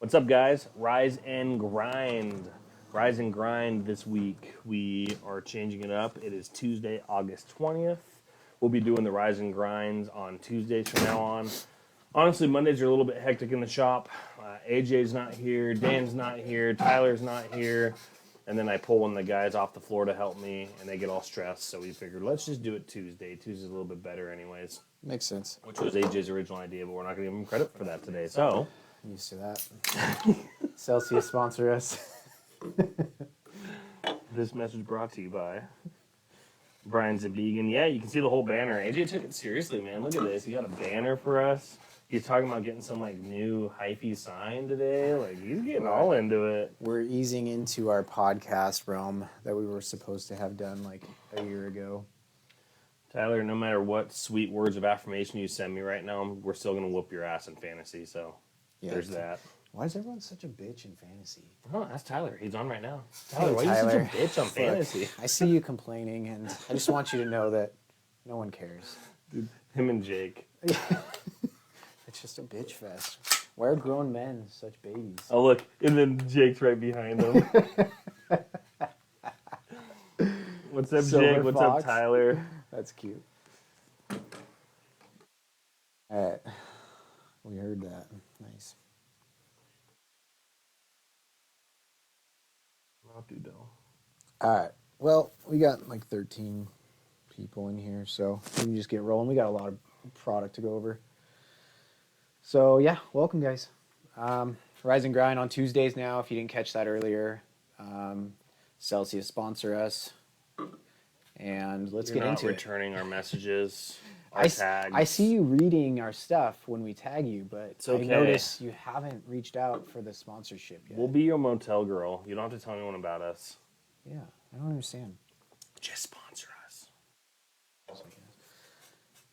What's up, guys? Rise and grind. Rise and grind this week. We are changing it up. It is Tuesday, August 20th. We'll be doing the rise and grinds on Tuesdays from now on. Honestly, Mondays are a little bit hectic in the shop. AJ's not here, Dan's not here, Tyler's not here. And then I pull one of the guys off the floor to help me, and they get all stressed. So we figured, let's just do it Tuesday. Tuesday's a little bit better anyways. Makes sense. Which was AJ's original idea, but we're not going to give him credit for that today. So, I'm used to that. Celsius sponsor us. This message brought to you by Brian's a vegan. Yeah, you can see the whole banner. AJ took it seriously, man. Look at this. He got a banner for us. He's talking about getting some like new hyphy sign today. Like he's getting all into it. We're easing into our podcast realm that we were supposed to have done like a year ago. Tyler, no matter what sweet words of affirmation you send me right now, we're still going to whoop your ass in fantasy. So there's that. Why is everyone such a bitch in fantasy? Oh, that's Tyler. He's on right now. Tyler, why Tyler, are you such a bitch on fantasy? I see you complaining, and I just want you to know that no one cares. Dude, him and Jake. It's just a bitch fest. Why are grown men such babies? Oh, look. And then Jake's right behind him. What's up, Silver Jake? What's Fox. up, Tyler? That's cute. All right. We heard that. Nice. Not do though. All right. Well, we got like 13 people in here, so we can just get rolling. We got a lot of product to go over. So, yeah, welcome, guys. Rise and Grind on Tuesdays now, if you didn't catch that earlier. Celsius sponsor us. And let's get into it. Returning our messages, our tags. I see you reading our stuff when we tag you, but It's okay. I notice you haven't reached out for the sponsorship yet. We'll be your motel girl. You don't have to tell anyone about us. Yeah, I don't understand. Just sponsor us.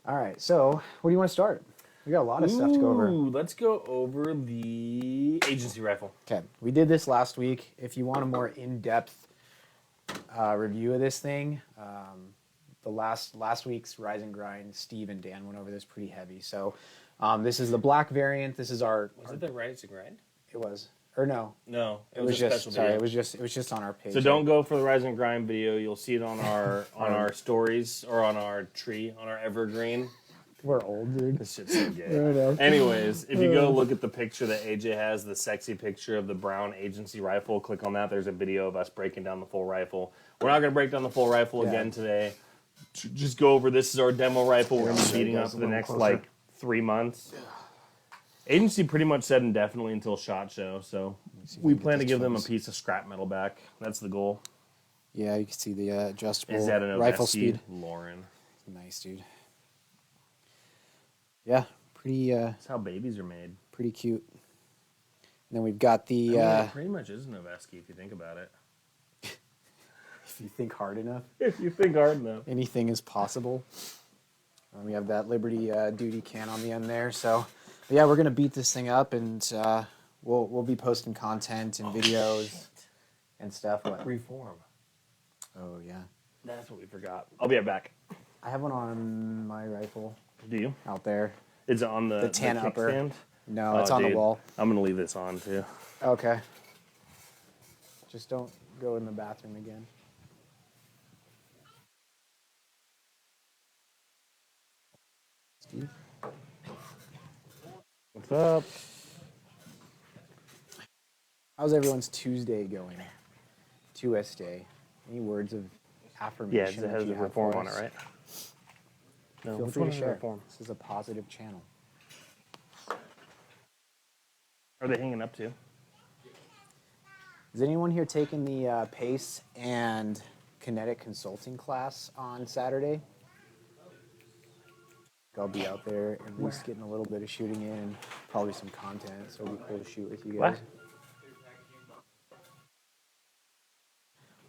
All right, so where do you want to start? We got a lot of stuff to go over. Let's go over the agency rifle. Okay, we did this last week. If you want a more in-depth review of this thing, the last week's Rise and Grind, Steve and Dan went over this pretty heavy. So this is the black variant. This is our... Was it the Rise and Grind? It was. Or no. No, It was a just... special Sorry, video. it was just on our page. So don't go for the Rise and Grind video. You'll see it on our stories or on our tree, on our evergreen. We're old, dude. This shit's so gay. Anyways, if you go look at the picture that AJ has, the sexy picture of the brown agency rifle, click on that. There's a video of us breaking down the full rifle. We're not going to break down the full rifle again today. Just go over, this is our demo rifle. We're going to be beating up for the next, 3 months. Agency pretty much said indefinitely until SHOT Show, so we plan to give them a piece of scrap metal back. That's the goal. Yeah, you can see the adjustable Is that an rifle Oveski? speed. Lauren. Nice, dude. Yeah, pretty. That's how babies are made. Pretty cute. And then we've got the. It pretty much is an Oveski if you think about it. If you think hard enough. If you think hard enough. Anything is possible. We have that Liberty duty can on the end there. So, but yeah, we're gonna beat this thing up, and we'll be posting content and videos and stuff. What? Reform. Oh yeah. That's what we forgot. I'll be right back. I have one on my rifle. Do you? Out there. Is it on the 10 upper. kickstand? No, it's on the wall. I'm gonna leave this on too. Okay. Just don't go in the bathroom again. Steve? What's up? How's everyone's Tuesday going? Tuesday. Any words of affirmation? Yeah, it has that you the have reform for on it, us? right? No, Feel which free one to is the share. reform? This is a positive channel. Are they hanging up too? Is anyone here taking the PACE and Kinetic Consulting class on Saturday? I'll be out there at least getting a little bit of shooting in and probably some content, so it'll be cool to shoot with you guys.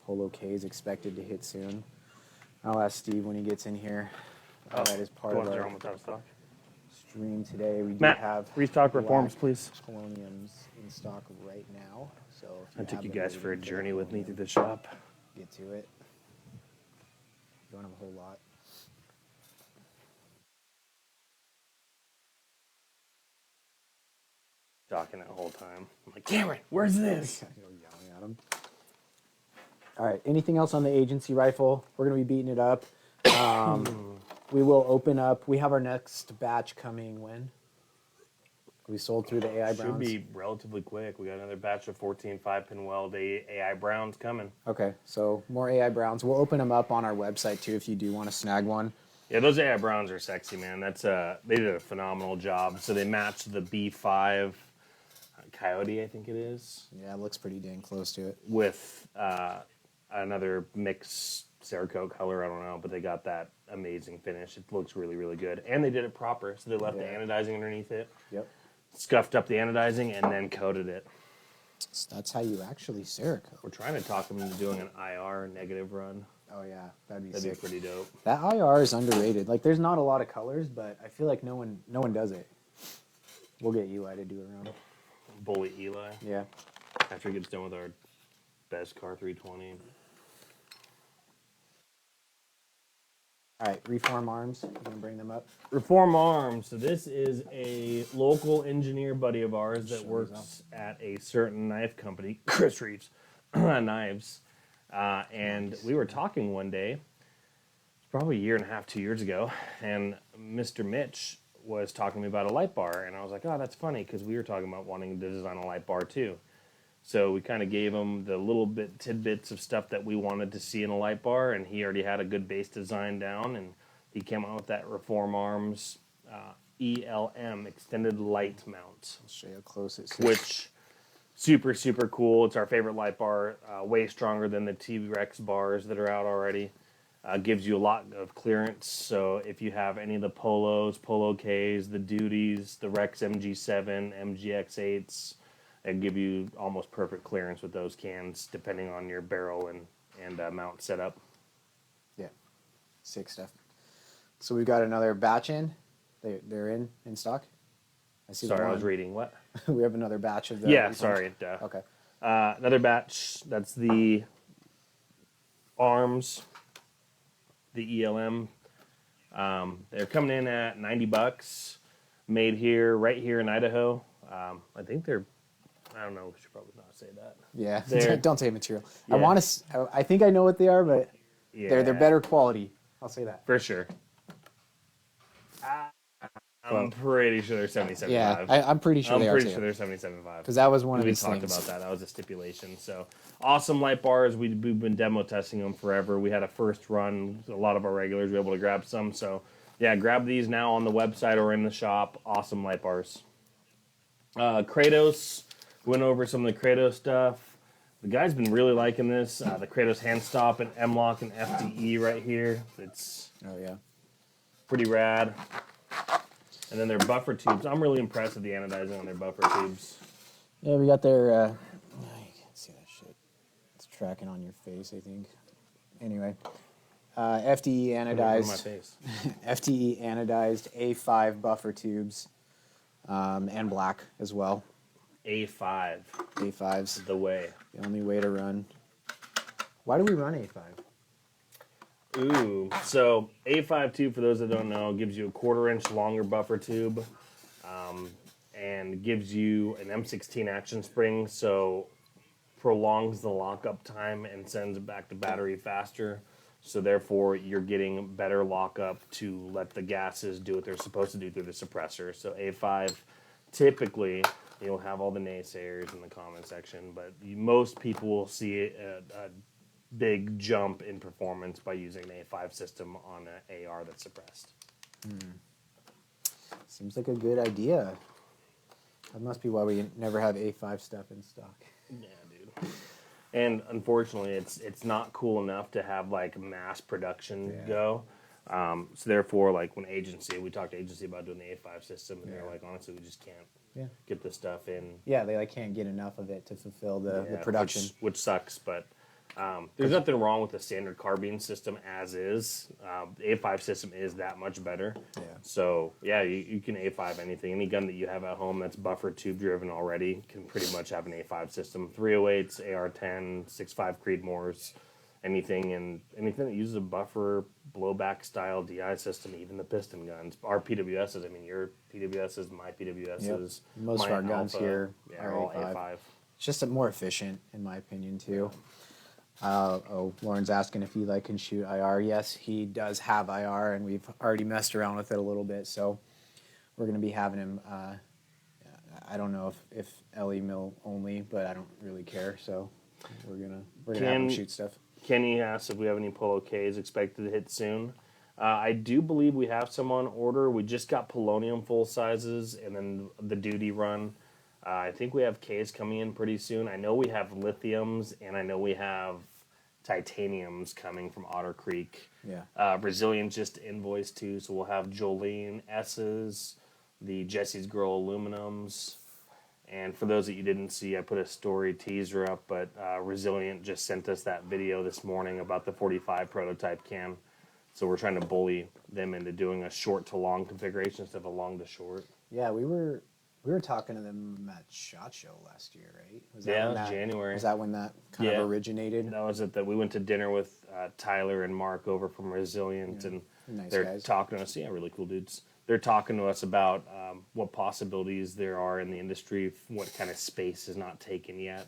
Holo K is expected to hit soon. I'll ask Steve when he gets in here. That is part of our stream today. We do have restock reforms, please. Poloniums in stock right now. So if I took you guys for a journey with me through the shop. Get to it. Don't have a whole lot. talking that whole time. I'm like, Cameron, where's this? Yelling at him. All right. Anything else on the agency rifle? We're going to be beating it up. We will open up. We have our next batch coming when? We sold through the AI Browns. Should be relatively quick. We got another batch of 14 5-pin weld AI Browns coming. Okay, so more AI Browns. We'll open them up on our website too if you do want to snag one. Yeah, those AI Browns are sexy, man. That's they did a phenomenal job. So they matched the B5 Coyote, I think it is. Yeah, it looks pretty dang close to it. With another mixed Cerakote color, I don't know, but they got that amazing finish. It looks really, really good. And they did it proper. So they left the anodizing underneath it. Yep. Scuffed up the anodizing and then coated it. So that's how you actually Cerakote. We're trying to talk them into doing an IR negative run. Oh yeah, that'd be That'd be pretty dope. That IR is underrated. Like, there's not a lot of colors, but I feel like no one does it. We'll get Eli to do it around. Bully Eli. Yeah. After he gets done with our best car 320. All right, Reform Arms. You gonna bring them up? Reform Arms. So this is a local engineer buddy of ours that works at a certain knife company, Chris Reeves Knives. And we were talking one day, probably a year and a half, 2 years ago, and Mr. Mitch was talking to me about a light bar, and I was like, oh, that's funny, because we were talking about wanting to design a light bar too. So we kind of gave him the little bit tidbits of stuff that we wanted to see in a light bar, and he already had a good base design down, and he came out with that Reform Arms ELM, Extended Light Mount. I'll show you how close it sits. Which, super, super cool. It's our favorite light bar, way stronger than the T-Rex bars that are out already. Gives you a lot of clearance, so if you have any of the Polos, Polo Ks, the Duties, the Rex MG7, MGX8s, and give you almost perfect clearance with those cans, depending on your barrel and mount setup. Yeah, sick stuff. So we've got another batch in. They're in stock. I see. Sorry, I was reading. What? We have another batch of the. Yeah, sorry. Okay. Another batch. That's the Arms, the ELM. They're coming in at $90. Made here, right here in Idaho. I think they're. I don't know. We should probably not say that. Yeah, don't say material. Yeah. I think I know what they are, but Yeah, they're better quality. I'll say that. for sure. I'm pretty sure they're 77.5. Yeah, I'm pretty sure they are. I'm pretty sure they're 77.5. Because that was one of we these talked things. about that. That was a stipulation. So awesome light bars. We've been demo testing them forever. We had a first run. A lot of our regulars were able to grab some. So yeah, grab these now on the website or in the shop. Awesome light bars. Kratos. Went over some of the Kratos stuff. The guy's been really liking this. The Kratos hand stop and M-lock and FDE right here. It's pretty rad. And then their buffer tubes. I'm really impressed with the anodizing on their buffer tubes. Yeah, we got their. You can't see that shit. It's tracking on your face, I think. Anyway, FDE anodized. My face. FDE anodized A5 buffer tubes, and black as well. A5. A5s. The way. The only way to run. Why do we run A5? Ooh, so A5 tube, for those that don't know, gives you a 1/4 inch longer buffer tube, and gives you an M16 action spring, so prolongs the lockup time and sends it back to battery faster. So therefore, you're getting better lockup to let the gases do what they're supposed to do through the suppressor. So A5, typically, you'll have all the naysayers in the comment section, but most people will see a big jump in performance by using an A5 system on an AR that's suppressed. Seems like a good idea. That must be why we never have A5 stuff in stock. Yeah, dude. And unfortunately, it's not cool enough to have like mass production go. So therefore, like when we talked to agency about doing the A5 system, and they're like, honestly, we just can't get the stuff in. Yeah, they can't get enough of it to fulfill the production. Which sucks, but there's nothing wrong with the standard carbine system as is. The A5 system is that much better. Yeah. So, yeah, you can A5 anything. Any gun that you have at home that's buffer tube driven already can pretty much have an A5 system. 308s, AR-10, 6.5 Creedmoors, anything that uses a buffer blowback style DI system, even the piston guns. Our PWSs, I mean, your PWSs, my PWSs, Yep. Most of our guns here are all A5. It's just more efficient, in my opinion, too. Lauren's asking if Eli can shoot IR. Yes, he does have IR, and we've already messed around with it a little bit, so we're going to be having him. I don't know if LE mill only, but I don't really care, so we're gonna have him shoot stuff. Kenny asks if we have any Polo Ks expected to hit soon. I do believe we have some on order. We just got Polonium full sizes, and then the duty run. I think we have Ks coming in pretty soon. I know we have lithiums, and I know we have titaniums coming from Otter Creek. Yeah. Brazilian just invoiced too, so we'll have Jolene S's, the Jesse's Girl aluminums. And for those that you didn't see, I put a story teaser up, but Resilient just sent us that video this morning about the 45 prototype can. So we're trying to bully them into doing a short to long configuration instead of a long to short. Yeah, we were talking to them at SHOT Show last year, right? Was January. Was that when that kind of originated? That was it. That we went to dinner with Tyler and Mark over from Resilient, and nice they're guys. talking to us. Yeah, really cool dudes. They're talking to us about what possibilities there are in the industry, what kind of space is not taken yet.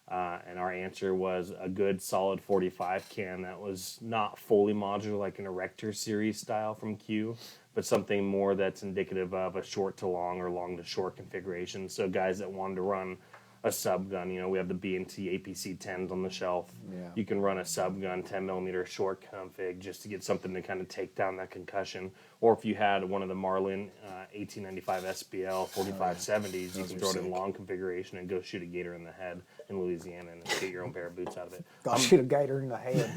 And our answer was a good solid 45 can that was not fully modular like an Erector series style from Q, but something more that's indicative of a short to long or long to short configuration. So guys that wanted to run a sub gun, we have the B&T APC 10s on the shelf. Yeah. You can run a sub gun 10 millimeter short config just to get something to kind of take down that concussion. Or if you had one of the Marlin 1895 SBL 4570s, you can throw it in long configuration and go shoot a gator in the head in Louisiana and get your own pair of boots out of it. Go shoot a gator in the head.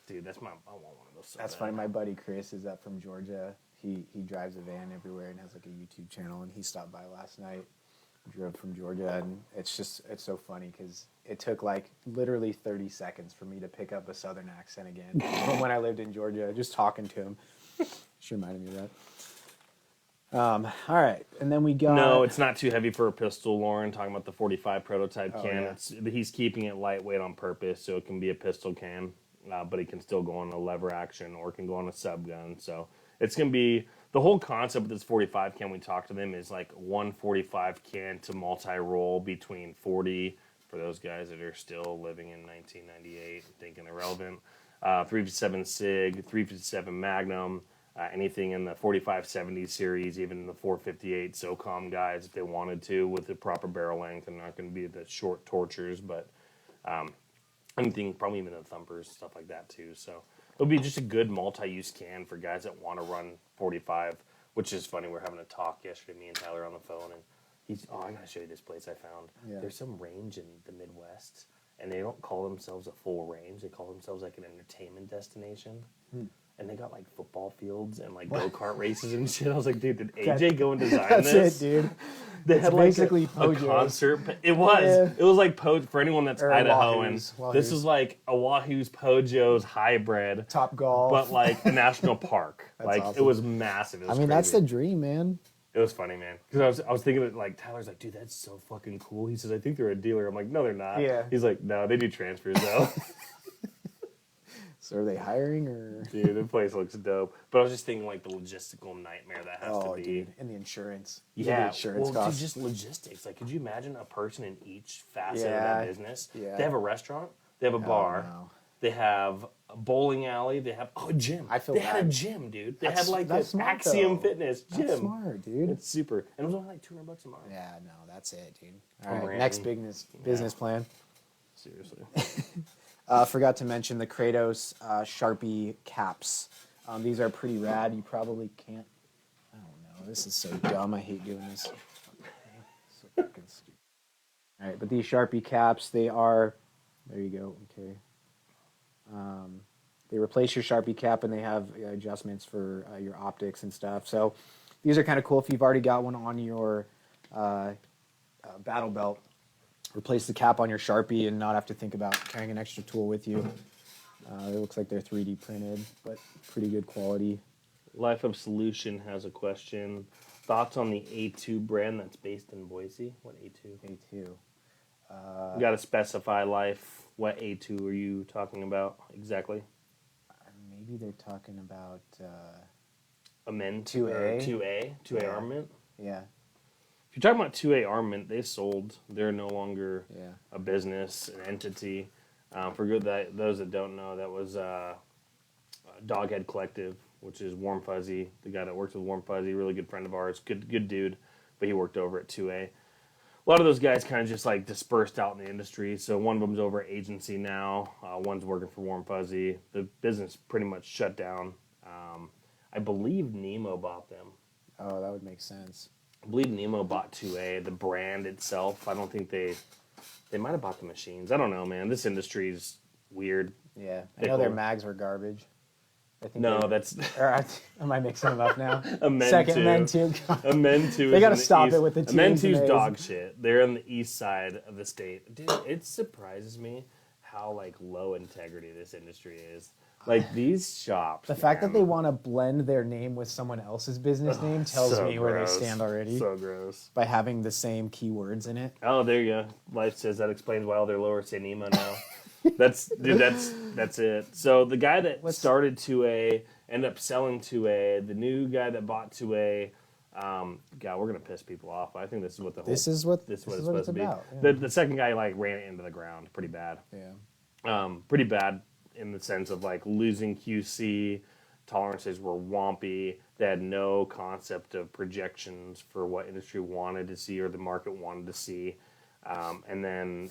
Dude, I want one of those. So that's funny. My buddy Chris is up from Georgia. He drives a van everywhere and has like a YouTube channel, and he stopped by last night. Drove from Georgia, and it's so funny because it took like literally 30 seconds for me to pick up a Southern accent again from when I lived in Georgia, just talking to him. She reminded me of that. All right, and then we got... No, it's not too heavy for a pistol, Lauren, talking about the 45 prototype can. Yeah. He's keeping it lightweight on purpose, so it can be a pistol can, but it can still go on a lever action or it can go on a sub gun, so it's going to be... The whole concept of this 45 can, we talked to them, is like 145 can to multi-roll between 40, for those guys that are still living in 1998 and thinking they're relevant, 357 SIG, 357 Magnum, anything in the 4570 series, even the 458 SOCOM guys, if they wanted to, with the proper barrel length, and not going to be the short tortures, but anything, probably even the thumpers, stuff like that too, so... It'll be just a good multi-use can for guys that want to run 45, which is funny. We're having a talk yesterday, me and Tyler on the phone, and he's, I got to show you this place I found. Yeah. There's some range in the Midwest, and they don't call themselves a full range. They call themselves like an entertainment destination. And they got like football fields and like go-kart races and shit. I was like, dude, did AJ go and design this? That's it, dude. They had basically a concert. It was like for anyone that's Idahoan. Wahoos. This is like a Wahoo's Pojo's hybrid. Top golf. But like a national park. Like awesome. It was massive. It was crazy. That's the dream, man. It was funny, man. Because I was thinking of, like, Tyler's like, dude, that's so fucking cool. He says, I think they're a dealer. I'm like, no, they're not. Yeah. He's like, no, they do transfers though. So are they hiring or? Dude, the place looks dope. But I was just thinking like the logistical nightmare that has to be. Dude, and the insurance. Yeah, the insurance costs. Dude, just logistics. Like, could you imagine a person in each facet of that business? Yeah. They have a restaurant. They have a bar. No. They have a bowling alley. They have a gym. They had a gym, dude. They had like this Axiom Fitness gym. That's smart, dude. It's super, and it was only like $200 a month. Yeah, no, that's it, dude. All right, next business plan. Seriously. Forgot to mention the Kratos Sharpie caps. These are pretty rad. You probably can't. I don't know. This is so dumb. I hate doing this. So fucking stupid. All right, but these Sharpie caps, they are. There you go. Okay. They replace your Sharpie cap, and they have adjustments for your optics and stuff. So these are kind of cool. If you've already got one on your battle belt, replace the cap on your Sharpie and not have to think about carrying an extra tool with you. It looks like they're 3D printed, but pretty good quality. Life of Solution has a question. Thoughts on the A2 brand that's based in Boise? What A2? A2. You got to specify life. What A2 are you talking about exactly? Maybe they're talking about Amend 2A? 2A? 2A Yeah. armament? Yeah. If you're talking about 2A armament, they sold. They're no longer Yeah. a business, an entity. For good that those that don't know, that was Doghead Collective, which is Warm Fuzzy, the guy that works with Warm Fuzzy, really good friend of ours, good dude, but he worked over at 2A. A lot of those guys kind of just like dispersed out in the industry. So one of them's over at agency now. One's working for Warm Fuzzy. The business pretty much shut down. I believe Nemo bought them. Oh, that would make sense. I believe Nemo bought 2A. The brand itself, I don't think they might have bought the machines. I don't know, man. This industry's weird. Yeah. I know their mags were garbage. I think No, that's am I mixing them up now? Amen Second 2. Men 2. Amen 2. They got to stop it with the Amen teams. 2's dog shit. They're on the east side of the state. Dude, it surprises me how like low integrity this industry is. Like these shops. The fact that they want to blend their name with someone else's business name tells so me where they gross. stand already. So gross. By having the same keywords in it. Oh, there you go. Life says that explains why all their lowers say Nemo now. That's it. So the guy that started 2A ended up selling 2A. The new guy that bought 2A, God, we're gonna piss people off. I think this is what the whole this is what it's supposed to be. Yeah. The second guy like ran it into the ground, pretty bad. Yeah. Pretty bad in the sense of like losing QC, tolerances were wompy. They had no concept of projections for what industry wanted to see or the market wanted to see, and then.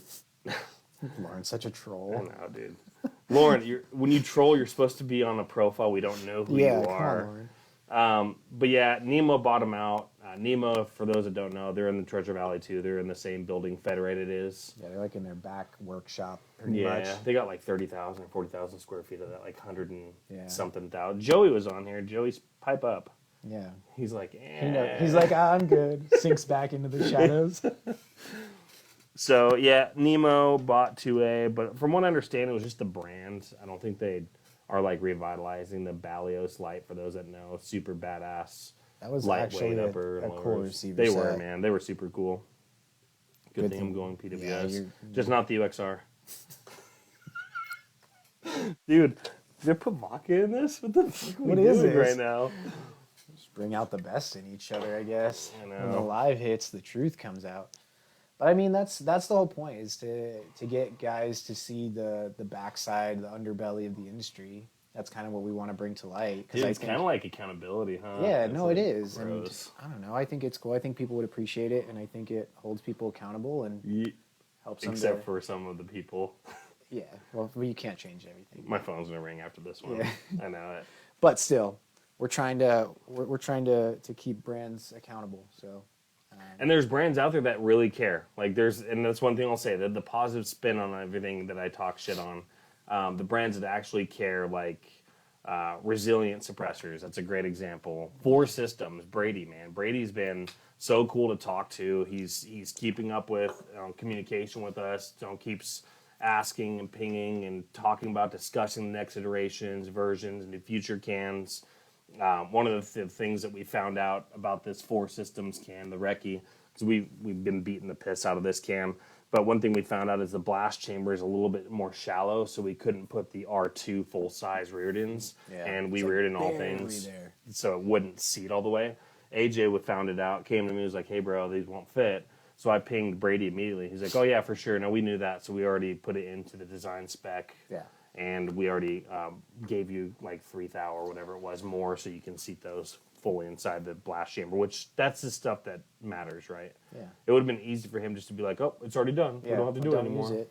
Lauren's such a troll. I know, dude. Lauren, when you troll, you're supposed to be on a profile. We don't know who you are. Come on, Lauren. But yeah, Nemo bought them out. Nemo, for those that don't know, they're in the Treasure Valley too. They're in the same building Federated is. Yeah, they're like in their back workshop pretty much. Yeah, they got like 30,000 or 40,000 square feet of that, like 100 and Yeah. something thousand. Joey was on here. Joey's pipe up. Yeah. He's like, He's like, I'm good. Sinks back into the shadows. So, yeah, Nemo bought 2A, but from what I understand, it was just the brand. I don't think they are, like, revitalizing the Balios Light, for those that know. Super badass. That was lightweight actually upper a and cool lowers. receiver They set. were, man. They were super cool. Good thing I'm going PWS. Yeah, just not the UXR. Dude, they put vodka in this? What the fuck are we doing this? right now? Just bring out the best in each other, I guess. I When the know. live hits, the truth comes out. But I mean, that's the whole point, is to get guys to see the backside, the underbelly of the industry. That's kind of what we want to bring to light. Dude, it's kind of like accountability, huh? Yeah, It's no, like it is. gross. And I don't know. I think it's cool. I think people would appreciate it, and I think it holds people accountable and helps them. Except for some of the people. Yeah, well, you can't change everything. My phone's gonna ring after this one. Yeah. I know it. But still, we're trying to keep brands accountable. So. And there's brands out there that really care. Like and that's one thing I'll say, that the positive spin on everything that I talk shit on. The brands that actually care, like Resilient Suppressors. That's a great example. 4 Systems, Brady, man. Brady's been so cool to talk to. He's keeping up with communication with us. Keeps asking and pinging and talking about discussing the next iterations, versions, and the future cans. One of the things that we found out about this 4 Systems can, the Recce, because we've been beating the piss out of this can, but one thing we found out is the blast chamber is a little bit more shallow, so we couldn't put the R2 full-size Reardens, and we reared in all things, so it wouldn't seat all the way. AJ found it out, came to me, was like, hey bro, these won't fit. So I pinged Brady immediately. He's like, oh yeah, for sure. No, we knew that, so we already put it into the design spec. Yeah. And we already gave you like 3,000 or whatever it was more, so you can seat those fully inside the blast chamber, which that's the stuff that matters, right? Yeah. It would have been easy for him just to be like, oh, it's already done. Yeah, we don't have to do it anymore. Use it.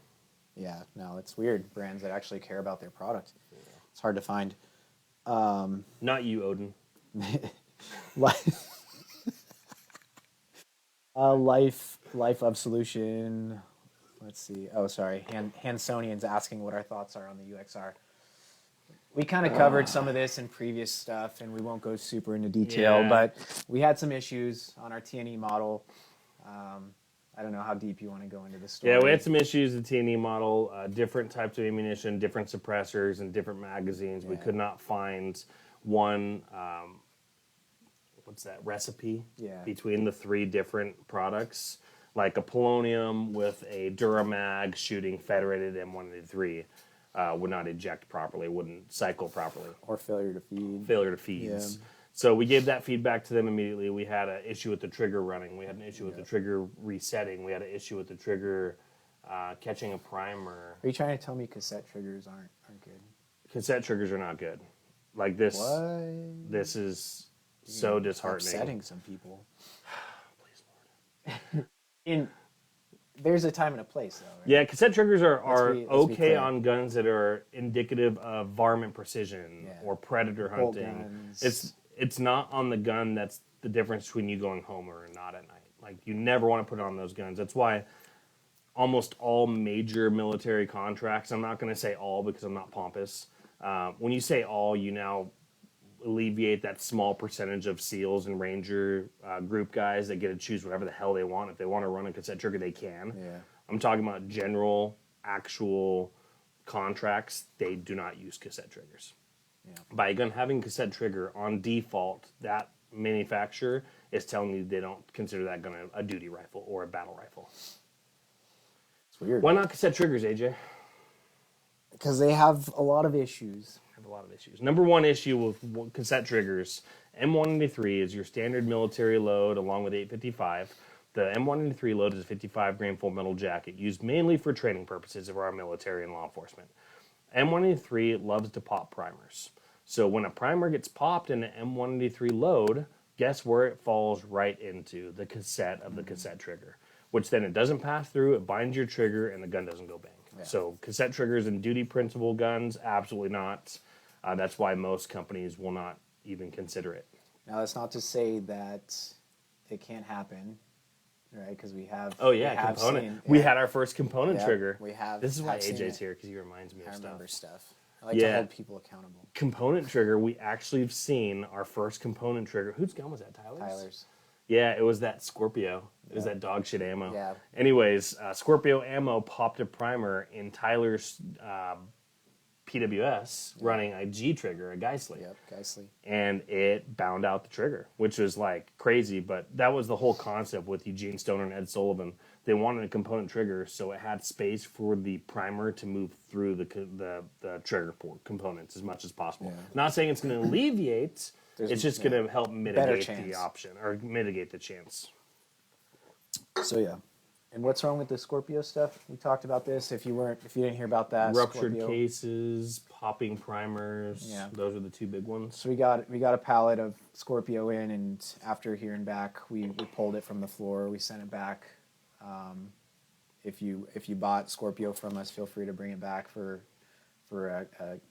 Yeah, no, it's weird. Brands that actually care about their product. Yeah. It's hard to find. Not you, Odin. Life Absolution. Let's see. Oh, sorry. Hansonian's asking what our thoughts are on the UXR. We kind of covered some of this in previous stuff, and we won't go super into detail, but we had some issues on our TNE model. I don't know how deep you want to go into the story. Yeah, we had some issues with the TNE model, different types of ammunition, different suppressors, and different magazines. Yeah. We could not find one, recipe between the 3 different products. Like a Polonium with a Duramag shooting federated M183 would not eject properly, wouldn't cycle properly. Or failure to feed. Failure to feeds. So we gave that feedback to them immediately. We had an issue with the trigger running. We had an issue with the trigger resetting. We had an issue with the trigger catching a primer. Are you trying to tell me cassette triggers aren't good? Cassette triggers are not good. Like this. What? This is so disheartening. Upsetting some people. Please, Lord. There's a time and a place, though, right? Yeah, cassette triggers are Let's be okay clear. on guns that are indicative of varmint precision or predator Bolt hunting. guns. It's not on the gun that's the difference between you going home or not at night. Like, you never want to put it on those guns. That's why almost all major military contracts, I'm not going to say all because I'm not pompous. When you say all, you now alleviate that small percentage of SEALs and Ranger group guys that get to choose whatever the hell they want. If they want to run a cassette trigger, they can. Yeah. I'm talking about general, actual contracts. They do not use cassette triggers. Yeah. By a gun having cassette trigger on default, that manufacturer is telling you they don't consider that gun a duty rifle or a battle rifle. It's weird. Why not cassette triggers, AJ? Because they have a lot of issues. Have a lot of issues. Number one issue with cassette triggers, M183 is your standard military load along with 855. The M183 load is a 55 grain full metal jacket used mainly for training purposes of our military and law enforcement. M183 loves to pop primers. So when a primer gets popped in an M183 load, guess where it falls right into? The cassette of the cassette trigger, which then it doesn't pass through, it binds your trigger, and the gun doesn't go bang. Yeah. So cassette triggers and duty principle guns, absolutely not. That's why most companies will not even consider it. Now, that's not to say that it can't happen, right? Because we have. Oh yeah, component. We had our first component trigger. We have. This is why AJ's here, because he reminds me of stuff. I remember stuff. I like to hold people accountable. Component trigger. We actually have seen our first component trigger. Whose gun was that? Tyler's. Yeah, it was that Scorpio. It was that dog shit ammo. Yeah. Anyways, Scorpio ammo popped a primer in Tyler's PWS running a G trigger, a Geissele. Yep, Geissele. And it bound out the trigger, which was like crazy, but that was the whole concept with Eugene Stoner and Ed Sullivan. They wanted a component trigger so it had space for the primer to move through the trigger port components as much as possible. Yeah. Not saying it's going to alleviate, it's just going to help mitigate the option or mitigate the chance. So yeah. And what's wrong with the Scorpio stuff? We talked about this. If you didn't hear about that, ruptured Scorpio cases, popping primers. Yeah. Those are the two big ones. So we got a pallet of Scorpio in, and after hearing back, we pulled it from the floor. We sent it back. If you bought Scorpio from us, feel free to bring it back for a credit.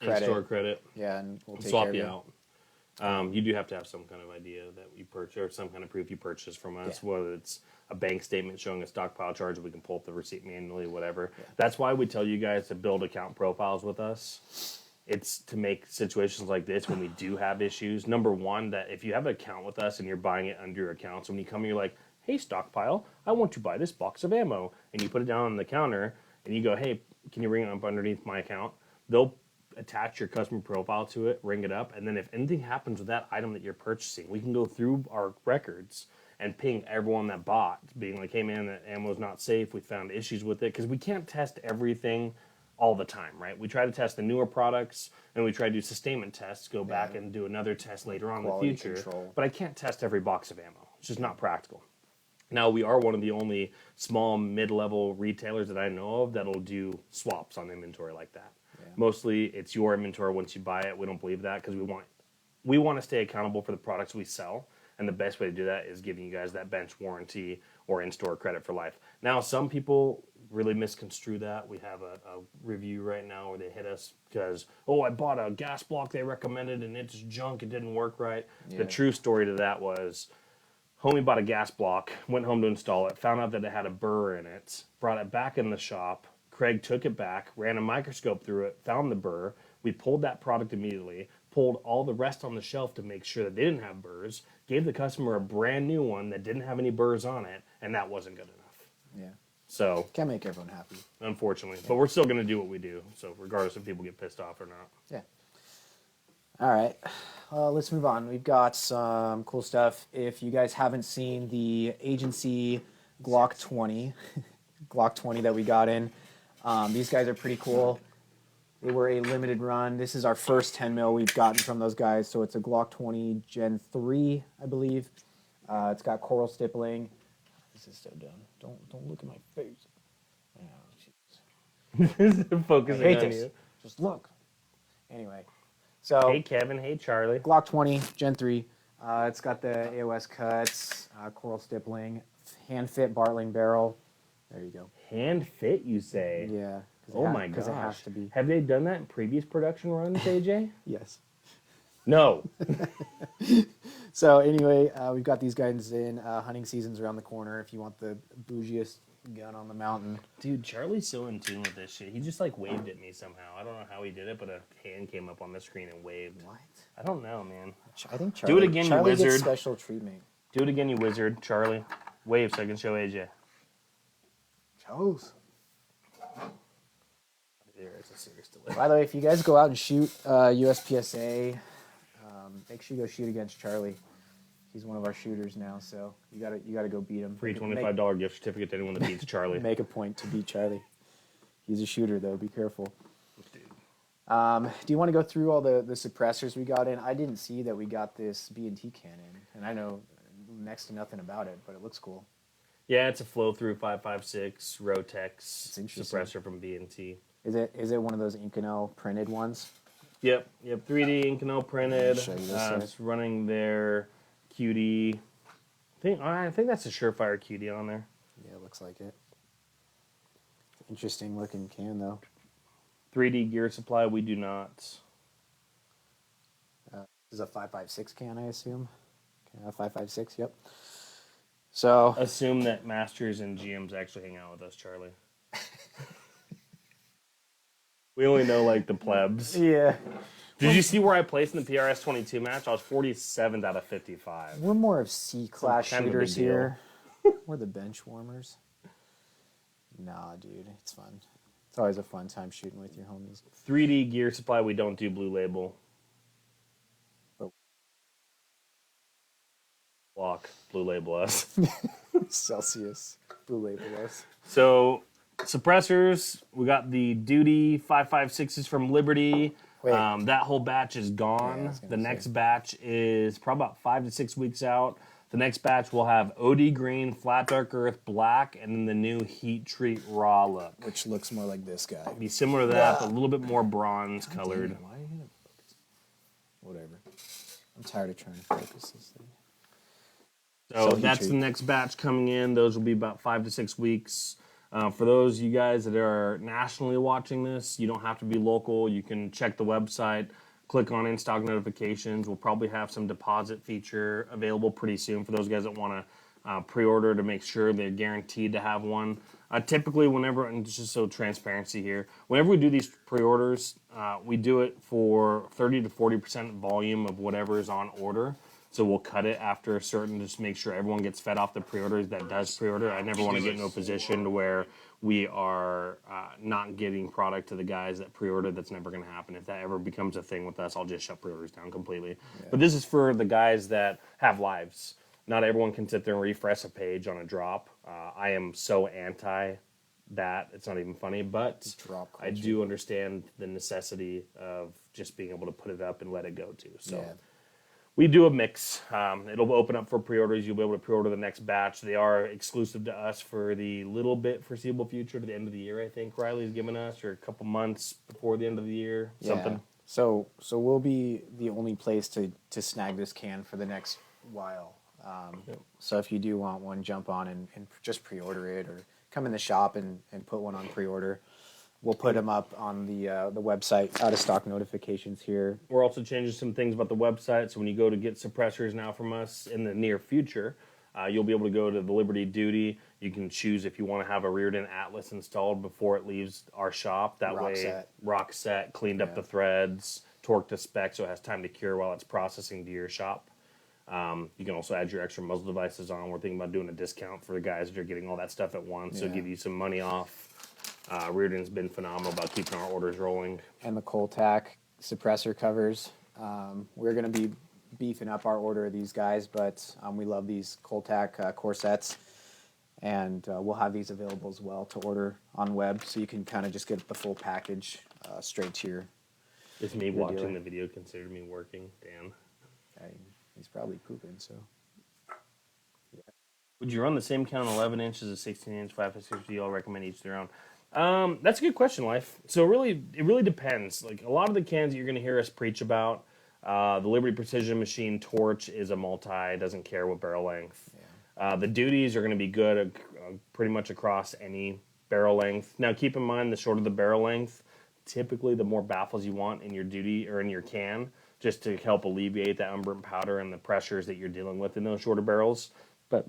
In-store credit. Yeah, and we'll take swap care of you out. You do have to have some kind of idea that you purchased, or some kind of proof you purchased from us, whether it's a bank statement showing a stockpile charge, we can pull up the receipt manually, whatever. Yeah. That's why we tell you guys to build account profiles with us. It's to make situations like this when we do have issues. Number one, that if you have an account with us and you're buying it under your account, so when you come, you're like, hey, stockpile, I want to buy this box of ammo. And you put it down on the counter and you go, hey, can you ring it up underneath my account? They'll attach your customer profile to it, ring it up, and then if anything happens with that item that you're purchasing, we can go through our records and ping everyone that bought, being like, hey man, that ammo's not safe, we found issues with it, because we can't test everything all the time, right? We try to test the newer products, and we try to do sustainment tests, go back and do another test later on in the future, but I can't test every box of ammo. It's just not practical. Now, we are one of the only small, mid-level retailers that I know of that'll do swaps on inventory like that. Yeah. Mostly, it's your inventory once you buy it. We don't believe that because we want to stay accountable for the products we sell, and the best way to do that is giving you guys that bench warranty or in-store credit for life. Now, some people really misconstrue that. We have a review right now where they hit us because, I bought a gas block they recommended, and it's junk. It didn't work right. Yeah. The true story to that was, homie bought a gas block, went home to install it, found out that it had a burr in it, brought it back in the shop. Craig took it back, ran a microscope through it, found the burr. We pulled that product immediately, pulled all the rest on the shelf to make sure that they didn't have burrs, gave the customer a brand new one that didn't have any burrs on it, and that wasn't good enough. Yeah. So can't make everyone happy. Unfortunately. Yeah. But we're still going to do what we do, so regardless if people get pissed off or not. Yeah. All right. Let's move on. We've got some cool stuff. If you guys haven't seen the agency Glock 20. Glock 20 that we got in. These guys are pretty cool. They were a limited run. This is our first 10 mil we've gotten from those guys. So it's a Glock 20 Gen 3, I believe. It's got coral stippling. This is so dumb. Don't look at my face. Oh, Focusing I hate on this. you. Just look. Anyway, so Hey Kevin, hey Charlie. Glock 20 Gen 3. It's got the AOS cuts, coral stippling, hand fit Bartling barrel. There you go. Hand fit, you say? Yeah. Oh my gosh. Because it has to be. Have they done that in previous production runs, AJ? Yes. No. So anyway, we've got these guys in. Hunting season's around the corner. If you want the bougiest gun on the mountain. Dude, Charlie's so in tune with this shit. He just like waved at me somehow. I don't know how he did it, but a hand came up on the screen and waved. What? I don't know, man. I think Do it again, you Charlie wizard. gets special treatment. Do it again, you wizard. Charlie. Wave so I can show AJ. Chose. There is a serious delay. By the way, if you guys go out and shoot USPSA, make sure you go shoot against Charlie. He's one of our shooters now, so you gotta go beat him. Free $25 gift certificate to anyone that beats Charlie. Make a point to beat Charlie. He's a shooter though. Be careful. Dude. Do you want to go through all the suppressors we got in? I didn't see that we got this B&T cannon, and I know next to nothing about it, but it looks cool. Yeah, it's a flow-through 5.56 It's Rotex interesting. suppressor from B&T. Is it one of those Inconel printed ones? Yep, 3D Inconel printed. Show you this side. It's running their QD. I think that's a Surefire QD on there. Yeah, it looks like it. Interesting looking can though. 3D gear supply, we do not. This is a 5.56 can, I assume. Okay, 5.56. Yep. So Assume that Masters and GMs actually hang out with us, Charlie. We only know like the plebs. yeah, Did you see where I placed in the PRS 22 match? I was 47th out of 55. we're more of C-class Kind of a big shooters deal. here. We're the bench warmers. Nah, dude, it's fun. It's always a fun time shooting with your homies. 3D gear supply, we don't do blue label. Oh. Block, blue label us. Celsius, blue label us. So, suppressors, we got the Duty 5.56s from Liberty. Wait. That whole batch is Yeah, I gone. was gonna The say. next batch is probably about 5 to 6 weeks out. The next batch will have OD green, flat dark earth black, and then the new heat treat raw look. Which looks more like this guy. Be similar to that, but a little bit more bronze colored. Damn it, why are you gonna focus? Whatever. I'm tired of trying to focus this thing. So So heat that's treat. the next batch coming in. Those will be about 5 to 6 weeks. For those of you guys that are nationally watching this, you don't have to be local. You can check the website, click on in-stock notifications. We'll probably have some deposit feature available pretty soon for those guys that want to pre-order to make sure they're guaranteed to have one. Typically, whenever, and just so transparency here, whenever we do these pre-orders, we do it for 30 to 40% volume of whatever is on order. So we'll cut it after a certain, just make sure everyone gets fed off the pre-orders that does pre-order. I never want to get into a position to where we are not getting product to the guys that pre-order. That's never going to happen. If that ever becomes a thing with us, I'll just shut pre-orders down completely. Yeah. But this is for the guys that have lives. Not everyone can sit there and refresh a page on a drop. I am so anti that. It's not even funny, but Drop I culture. do understand the necessity of just being able to put it up and let it go too. So. Yeah. We do a mix. It'll open up for pre-orders. You'll be able to pre-order the next batch. They are exclusive to us for the little bit foreseeable future to the end of the year, I think Riley's given us, or a couple months before the end of the year, something. Yeah. So we'll be the only place to snag this can for the next while. So if you do want one, jump on and just pre-order it, or come in the shop and put one on pre-order. We'll put them up on the website, out of stock notifications here. We're also changing some things about the website. So when you go to get suppressors now from us in the near future, you'll be able to go to the Liberty Duty. You can choose if you want to have a Rearden Atlas installed before it leaves our shop. That rock set, cleaned up the threads, torqued to spec so it has time to cure while it's processing to your shop. You can also add your extra muzzle devices on. We're thinking about doing a discount for the guys that are getting all that stuff at once. So give you some money off. Rearden's been phenomenal about keeping our orders rolling. And the ColeTac suppressor covers. We're going to be beefing up our order of these guys, but we love these ColeTac corsets. And we'll have these available as well to order on web, so you can kind of just get the full package straight to your. Is me your watching dealer. the video considered me working? Dan. He's probably pooping, so. Would you run the same can on 11 inches as 16-inch 5.6? Do you all recommend each their own? That's a good question, Life. So it really depends. Like a lot of the cans that you're going to hear us preach about, the Liberty Precision Machine Torch is a multi, doesn't care what barrel length. Yeah. The duties are going to be good pretty much across any barrel length. Now, keep in mind, the shorter the barrel length, typically the more baffles you want in your duty or in your can, just to help alleviate that unburnt powder and the pressures that you're dealing with in those shorter barrels. But,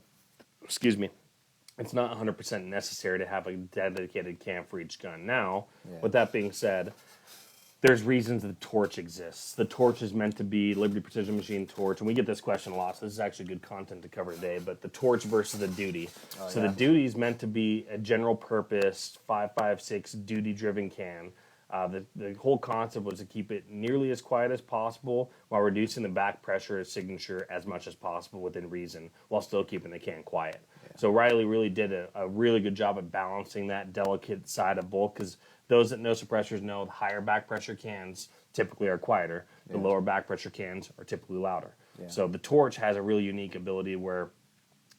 excuse me, it's not 100% necessary to have a dedicated can for each gun. Now, with that being said, there's reasons the torch exists. The torch is meant to be Liberty Precision Machine Torch, and we get this question a lot, so this is actually good content to cover today, but the torch versus the duty. The duty is meant to be a general purpose 5.56 duty-driven can. The whole concept was to keep it nearly as quiet as possible while reducing the back pressure signature as much as possible within reason, while still keeping the can quiet. So Riley really did a really good job of balancing that delicate side of both, because those that know suppressors know the higher back pressure cans typically are quieter. The lower back pressure cans are typically louder. So the torch has a really unique ability where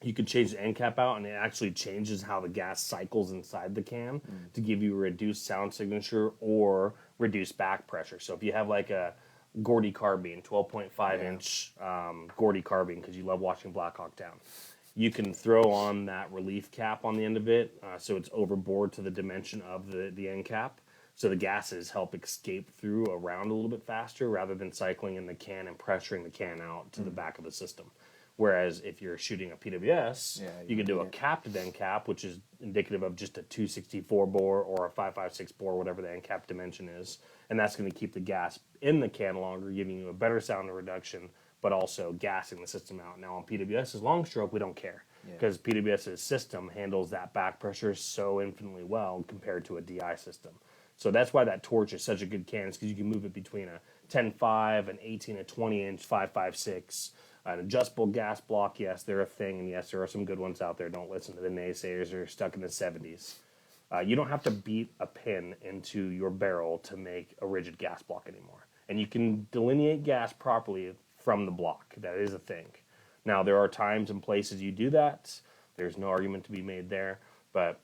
you can change the end cap out, and it actually changes how the gas cycles inside the can to give you a reduced sound signature or reduced back pressure. So if you have like a Gordy carbine, 12.5 inch Gordy carbine, because you love watching Black Hawk Down, you can throw on that relief cap on the end of it, so it's overboard to the dimension of the end cap. So the gases help escape through around a little bit faster rather than cycling in the can and pressuring the can out to the back of the system. Whereas if you're shooting a PWS, you can do a capped end cap, which is indicative of just a 264 bore or a 5.56 bore, whatever the end cap dimension is. And that's going to keep the gas in the can longer, giving you a better sound reduction, but also gassing the system out. Now on PWS's long stroke, we don't care, because PWS's system handles that back pressure so infinitely well compared to a DI system. So that's why that torch is such a good can, because you can move it between a 10.5, an 18, a 20-inch 5.56, an adjustable gas block. Yes, they're a thing, and yes, there are some good ones out there. Don't listen to the naysayers who are stuck in the 70s. You don't have to beat a pin into your barrel to make a rigid gas block anymore. And you can delineate gas properly from the block. That is a thing. Now, there are times and places you do that. There's no argument to be made there. But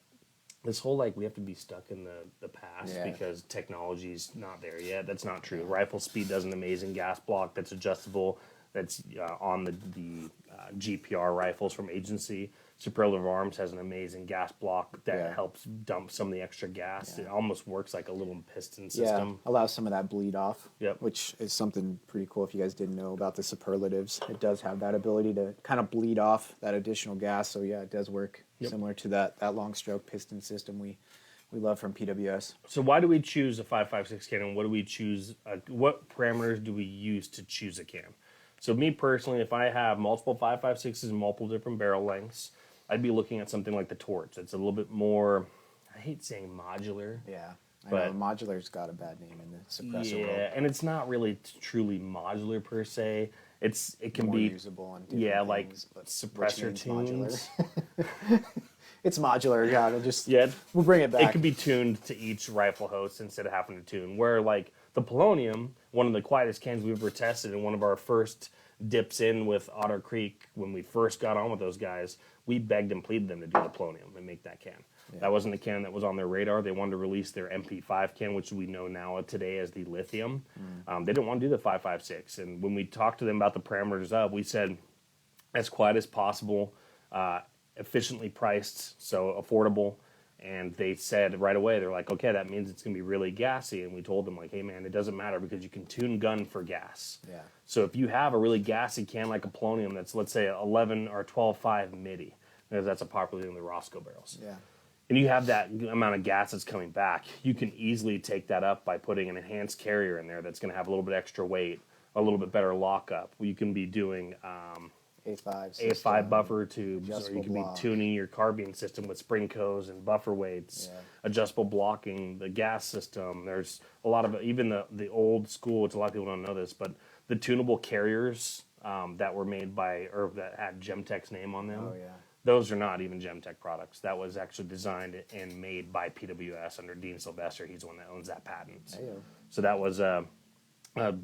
this whole, we have to be stuck in the past because technology's not there yet. That's not true. Rifle Speed does an amazing gas block that's adjustable. That's on the GPR rifles from Agency. Superlative Arms has an amazing gas block that helps dump some of the extra gas. It almost works like a little piston system. Allows some of that bleed off, Yep. which is something pretty cool if you guys didn't know about the superlatives. It does have that ability to kind of bleed off that additional gas, so it does work similar to that long stroke piston system we love from PWS. So why do we choose a 5.56 can, what do we choose? What parameters do we use to choose a can? So me personally, if I have multiple 5.56s and multiple different barrel lengths, I'd be looking at something like the Torch. It's a little bit more, I hate saying modular. Yeah, I know modular's got a bad name in the suppressor world. Yeah, and it's not really truly modular per se. It can More be usable on different things, but suppressor tunes. It's modular, just Yeah, we'll bring it back. It can be tuned to each rifle host instead of having to tune. Where the Polonium, one of the quietest cans we've ever tested, and one of our first dips in with Otter Creek when we first got on with those guys, we begged and pleaded them to do the Polonium and make that can. Yeah. That wasn't the can that was on their radar. They wanted to release their MP5 can, which we know now today as the Lithium. They didn't want to do the 5.56. And when we talked to them about the parameters of, we said, as quiet as possible, efficiently priced, so affordable. And they said right away, they're like, okay, that means it's going to be really gassy. And we told them, hey, man, it doesn't matter because you can tune gun for gas. Yeah. So if you have a really gassy can like a Polonium that's, let's say, 11 or 12.5 MIDI, because that's a popular in the Roscoe barrels. Yeah. And you have that amount of gas that's coming back, you can easily take that up by putting an enhanced carrier in there that's going to have a little bit extra weight, a little bit better lockup. You can be doing A5 buffer tubes, or you can be tuning your carbine system with spring coes and buffer weights, adjustable blocking, the gas system. There's a lot of, even the old school, which a lot of people don't know this, but the tunable carriers that were made by, or that had Gemtech's name on them. Oh, yeah. Those are not even Gemtech products. That was actually designed and made by PWS under Dean Sylvester. He's the one that owns that patent. Ayo. So that was a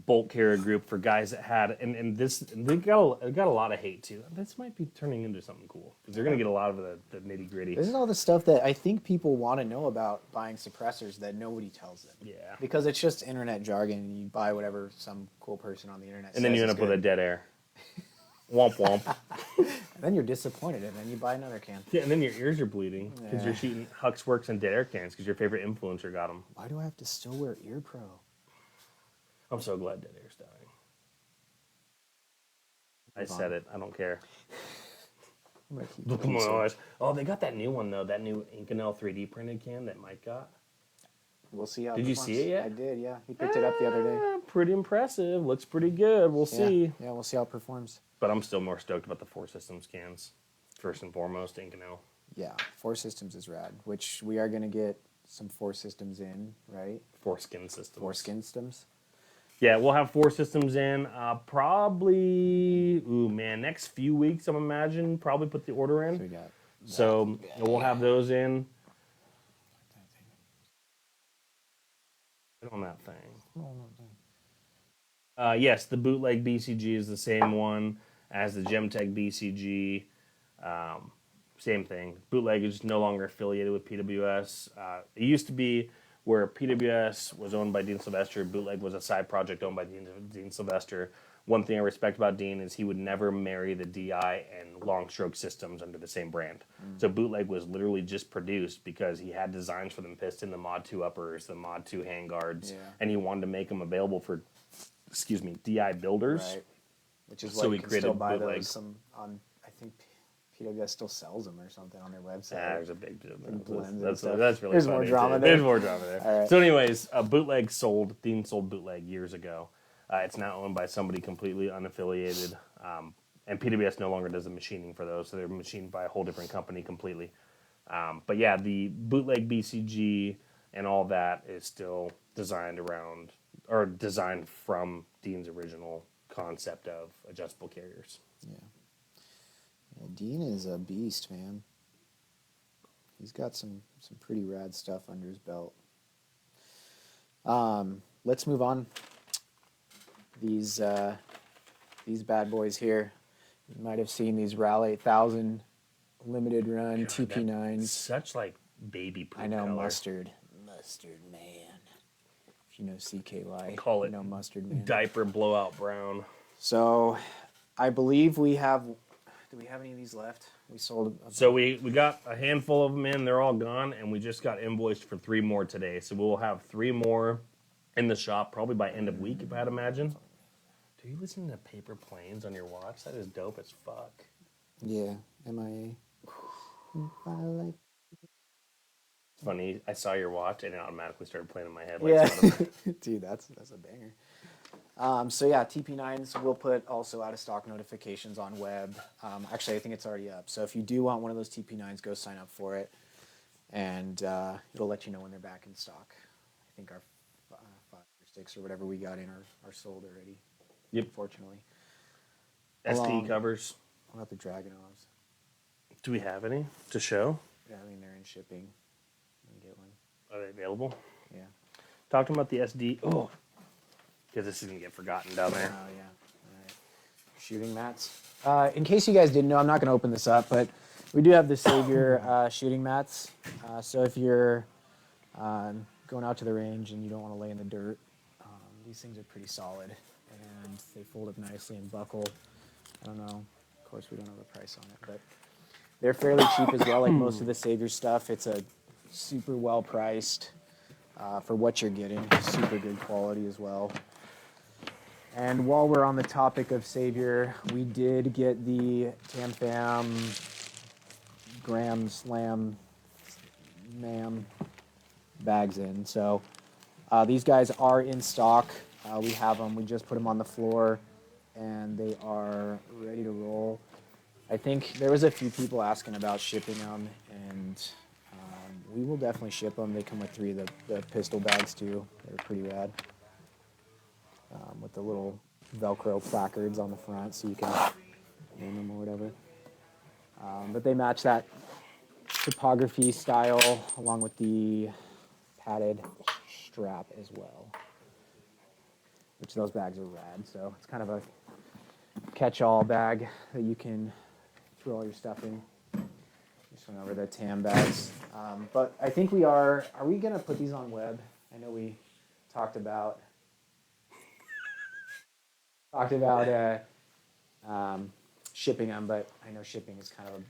bolt carrier group for guys that had, and this, they got a lot of hate too. This might be turning into something cool because they're going to get a lot of the nitty gritty. This is all the stuff that I think people want to know about buying suppressors that nobody tells them. Yeah. Because it's just internet jargon and you buy whatever some cool person on the internet says. And then you end up with a dead air. Womp womp. And then you're disappointed and then you buy another can. Yeah, and then your ears are bleeding because you're shooting Hux Works and dead air cans because your favorite influencer got them. Why do I have to still wear Ear Pro? I'm so glad dead air's dying. I said it. I don't care. Look at my eyes. Oh, they got that new one though. That new Inconel 3D printed can that Mike got. We'll see how. Did you see it yet? I did. Yeah, he picked it up the other day. Pretty impressive. Looks pretty good. We'll see. Yeah, we'll see how it performs. But I'm still more stoked about the Four Systems cans. First and foremost, Inconel. Yeah, Four Systems is rad. Which we are gonna get some Four Systems in, right? Foreskin systems. Foreskin systems. Yeah, we'll have Four Systems in probably, next few weeks, I'm imagine. Probably put the order in. So we got. So we'll have those in. On that thing. Yes, the bootleg BCG is the same one as the Gemtech BCG. Same thing. Bootleg is no longer affiliated with PWS. It used to be where PWS was owned by Dean Sylvester. Bootleg was a side project owned by Dean Sylvester. One thing I respect about Dean is he would never marry the DI and long stroke systems under the same brand. So Bootleg was literally just produced because he had designs for the piston, the Mod 2 uppers, the Mod 2 handguards, and he wanted to make them available for, DI builders. Right. Which is So why we you can created still buy Bootleg. those on, I think PWS still sells them or something on their website. There's a big blends and that's stuff. really There's funny. more drama there. There's more drama there. All right. So anyways, Bootleg sold. Dean sold Bootleg years ago. It's now owned by somebody completely unaffiliated. And PWS no longer does the machining for those, so they're machined by a whole different company completely. But yeah, the Bootleg BCG and all that is still designed around, or designed from Dean's original concept of adjustable carriers. Yeah, Dean is a beast, man. He's got some pretty rad stuff under his belt. Let's move on. These bad boys here. You might have seen these Ral8000 limited run TP9s. Such like baby poop I know, color. mustard man. If you know CKY, Call it you know mustard man. diaper blowout brown. So, I believe we have. Do we have any of these left? We sold. So we got a handful of them in. They're all gone, and we just got invoiced for 3 more today. So we'll have 3 more in the shop probably by end of week, if I'd imagine. Do you listen to Paper Planes on your watch? That is dope as fuck. Yeah, MIA. It's funny. I saw your watch, and it automatically started playing in my head. Yeah, dude, that's a banger. So yeah, TP9s will put also out of stock notifications on web. Actually, I think it's already up. So if you do want one of those TP9s, go sign up for it, and it'll let you know when they're back in stock. I think our 5 or 6 or whatever we got in are sold already. Yep. Unfortunately. SD covers. What about the Dragunovs? Do we have any to show? Yeah, I mean they're in shipping. You can get one. Are they available? Yeah. Talking about the SD. Oh, because this is gonna get forgotten down there. Oh yeah. All right. Shooting mats. In case you guys didn't know, I'm not going to open this up, but we do have the Savior shooting mats. So if you're going out to the range and you don't want to lay in the dirt, these things are pretty solid, and they fold up nicely and buckle. I don't know. Of course, we don't have a price on it, but they're fairly cheap as well. Like most of the Savior stuff, it's a super well priced for what you're getting. Super good quality as well. And while we're on the topic of Savior, we did get the Tam-Fam Gram Slam Mam bags in. So these guys are in stock. We have them. We just put them on the floor, and they are ready to roll. I think there was a few people asking about shipping them, and we will definitely ship them. They come with 3 of the pistol bags too. They're pretty rad. With the little Velcro placards on the front, so you can name them or whatever. But they match that topography style along with the padded strap as well, which those bags are rad. So it's kind of a catch-all bag that you can throw all your stuff in. Just went over the TAM bags. But I think are we going to put these on web? I know we talked about shipping them, but I know shipping is kind of a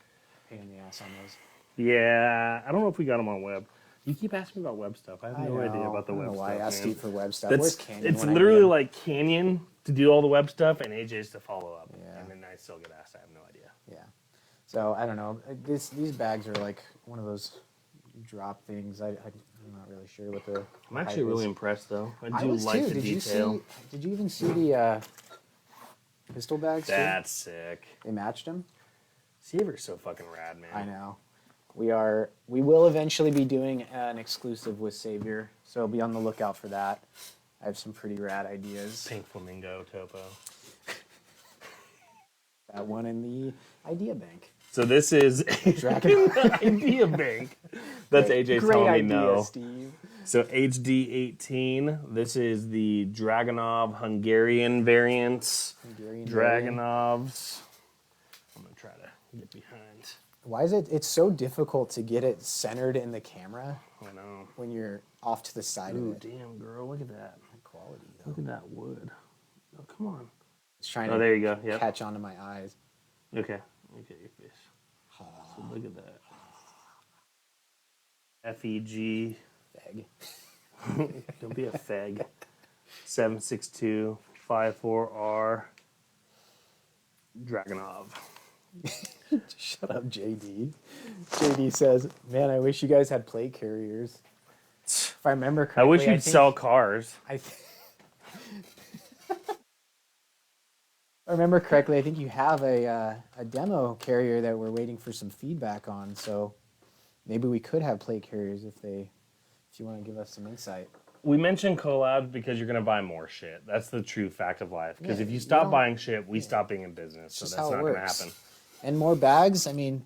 pain in the ass on those. Yeah, I don't know if we got them on web. You keep asking me about web stuff. I have no idea about the I don't web know stuff. why I asked man. you for web stuff. That's, Where's Canyon? it's literally like Canyon to do all the web stuff and AJ's to follow up. Yeah. And then I still get asked. I have no idea. Yeah. So I don't know. These bags are like one of those drop things. I'm not really sure what the. I'm actually really impressed though. I do was like too. the detail. Did you even see the pistol bags? That's sick. They matched them. Saber's so fucking rad, man. I know. We will eventually be doing an exclusive with Savior, so be on the lookout for that. I have some pretty rad ideas. Pink flamingo topo. That one in the idea bank. So this is Dragon idea bank. That's AJ Great telling me idea, no. Steve. So HD18. This is the Dragonov Hungarian variants. Dragonovs. I'm gonna try to get behind. Why is it? It's so difficult to get it centered in the camera I know. when you're off to the side Ooh, of it. damn, girl, look at that. Quality though. Look at that wood. Oh, come on. It's trying Oh, there you go. to Yep. catch onto my eyes. Okay. Okay, your face. So look at that. FEG. Feg. Don't be a feg. 76254R Dragonov. Shut up, JD. JD says, "Man, I wish you guys had plate carriers." If I remember correctly, I wish you'd think- sell cars. If I remember correctly, I think you have a demo carrier that we're waiting for some feedback on. So maybe we could have plate carriers if you want to give us some insight. We mentioned collabs because you're going to buy more shit. That's the true fact of life. Because Yeah, if you you stop don't- buying shit, we stop being in business. So just that's how it not going to works. happen. And more bags. I mean,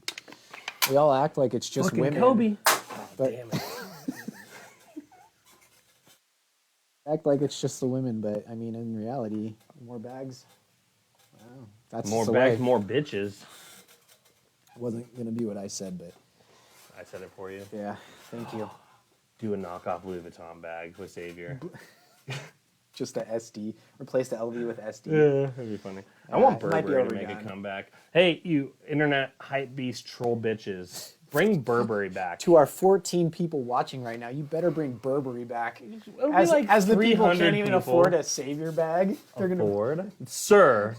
we all act like it's just Fucking women. Kobe. But Damn it. act like it's just the women, but I mean, in reality, more bags. Wow, that's More just the bags, way. more bitches. Wasn't gonna be what I said, but I said it for you. yeah, thank you. Do a knockoff Louis Vuitton bag with Savior. Just the SD. Replace the LV with SD. Yeah, that'd be funny. I want it might be Burberry to make a overdone. comeback. Hey, you internet hype beast troll bitches, bring Burberry back. To our 14 people watching right now, you better bring Burberry back. It'll be As, like as the people 300 can't even people. afford a Savior bag, they're gonna. Afford? Sir,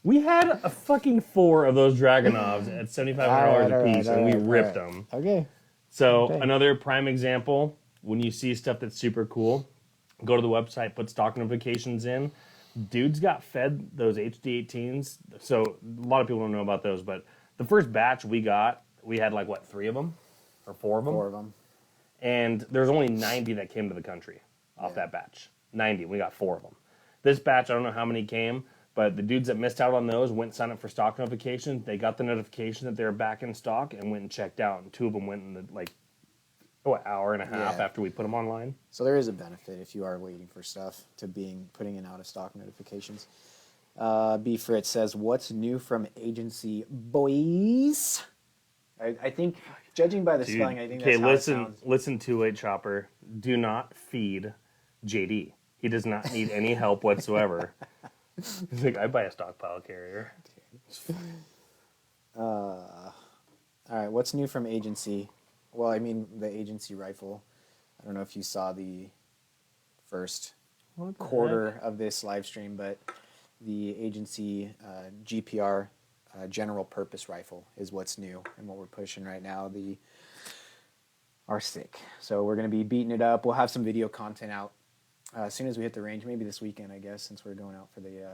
we had a fucking 4 of those Dragonovs at $7,500 a piece, and we ripped them. Okay. So Okay. another prime example, when you see stuff that's super cool, go to the website, put stock notifications in. Dudes got fed those HD18s. So a lot of people don't know about those, but the first batch we got, we had like, what, 3 of them? Or 4 of them? 4 of them. And there's only 90 that came to the country off Yeah. that batch. 90. We got 4 of them. This batch, I don't know how many came, but the dudes that missed out on those went and signed up for stock notifications. They got the notification that they were back in stock and went and checked out. And 2 of them went in the, like, hour and a half Yeah. after we put them online. So there is a benefit if you are waiting for stuff to putting in out of stock notifications. B Fritz says, "What's new from agency boys?" I think, judging by the Dude, spelling, I think okay, that's how listen, it sounds. listen, two-way chopper. Do not feed JD. He does not need any help whatsoever. He's like, I buy a stockpile carrier. All right, what's new from agency? Well, I mean, the agency rifle. I don't know if you saw the first What the quarter of this live stream, but the agency GPR general purpose rifle is what's new and what we're pushing right now. The R-Stick. So we're going to be beating it up. We'll have some video content out as soon as we hit the range, maybe this weekend, I guess, since we're going out for the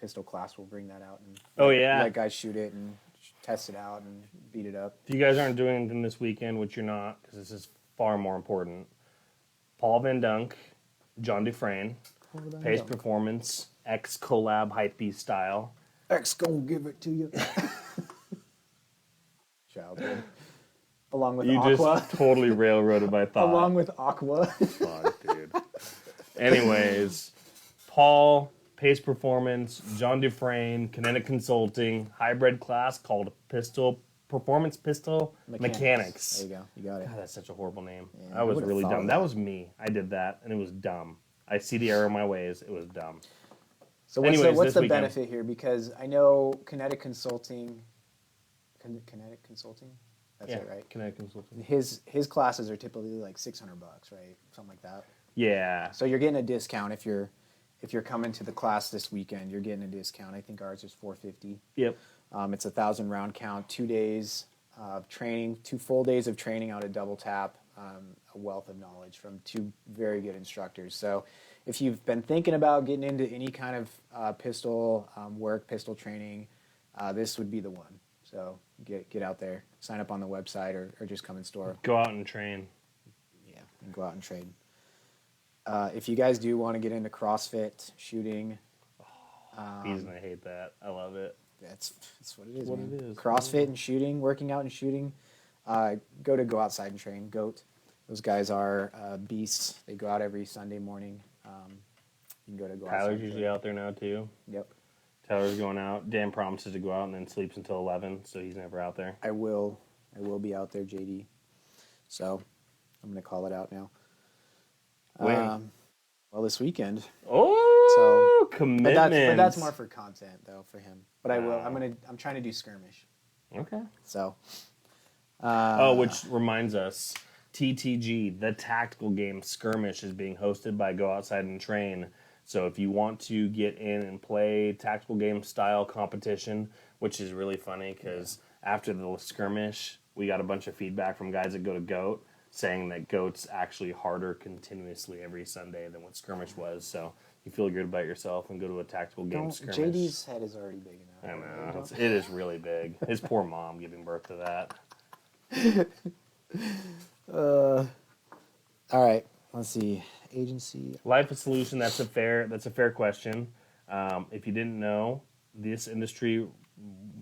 pistol class. We'll bring that out and let guys shoot it and test it out and beat it up. If you guys aren't doing anything this weekend, which you're not, because this is far more important, Paul Van Dunk, John Dufresne, Pace Performance, X collab Hypebeast style. X gonna give it to you. childhood. Along with You Aqua. just totally railroaded my thought. Along with Aqua. Fuck, dude. Anyways, Paul, Pace Performance, John Dufresne, Kinetic Consulting, hybrid class called Performance Pistol Mechanics. There you go. You got it. God, that's such a horrible name. Yeah, I was would've really thought dumb. of That that. was me. I did that, and it was dumb. I see the error in my ways. It was dumb. So Anyways, what's this the weekend- benefit here? Because I know Kinetic Consulting. Kinetic Consulting. That's it, right? Kinetic Consulting. His classes are typically like $600, right? Something like that. Yeah. So you're getting a discount if you're coming to the class this weekend. You're getting a discount. I think ours is $450. Yep. It's 1,000 round count, 2 days of training, 2 full days of training out at Double Tap, a wealth of knowledge from 2 very good instructors. So if you've been thinking about getting into any kind of pistol work, pistol training, this would be the one. So get out there, sign up on the website, or just come in store. Go out and train. Yeah, and go out and trade. If you guys do want to get into CrossFit, shooting, He's gonna hate that. I love it. that's what it is. What man. it is. CrossFit and shooting, working out and shooting. Go outside and train. GOAT. Those guys are beasts. They go out every Sunday morning. You can go outside. Tyler's and usually train. out there now too. Yep. Tyler's going out. Dan promises to go out and then sleeps until 11, so he's never out there. I will be out there, JD. So I'm gonna call it out now. When? Well, this weekend. Oh, But commitment. that's more for content though for him. But I will. I'm trying to do skirmish. Okay. So. Which reminds us, TTG, the tactical game Skirmish, is being hosted by Go Outside and Train. So if you want to get in and play tactical game style competition, which is really funny because after the skirmish, we got a bunch of feedback from guys that go to GOAT saying that GOAT's actually harder continuously every Sunday than what skirmish was. So you feel good about yourself and go to a tactical game skirmish. JD's head is already big enough. I know. It is really big. His poor mom giving birth to that. All right. Let's see. Agency. Life of Solution, that's a fair question. If you didn't know, this industry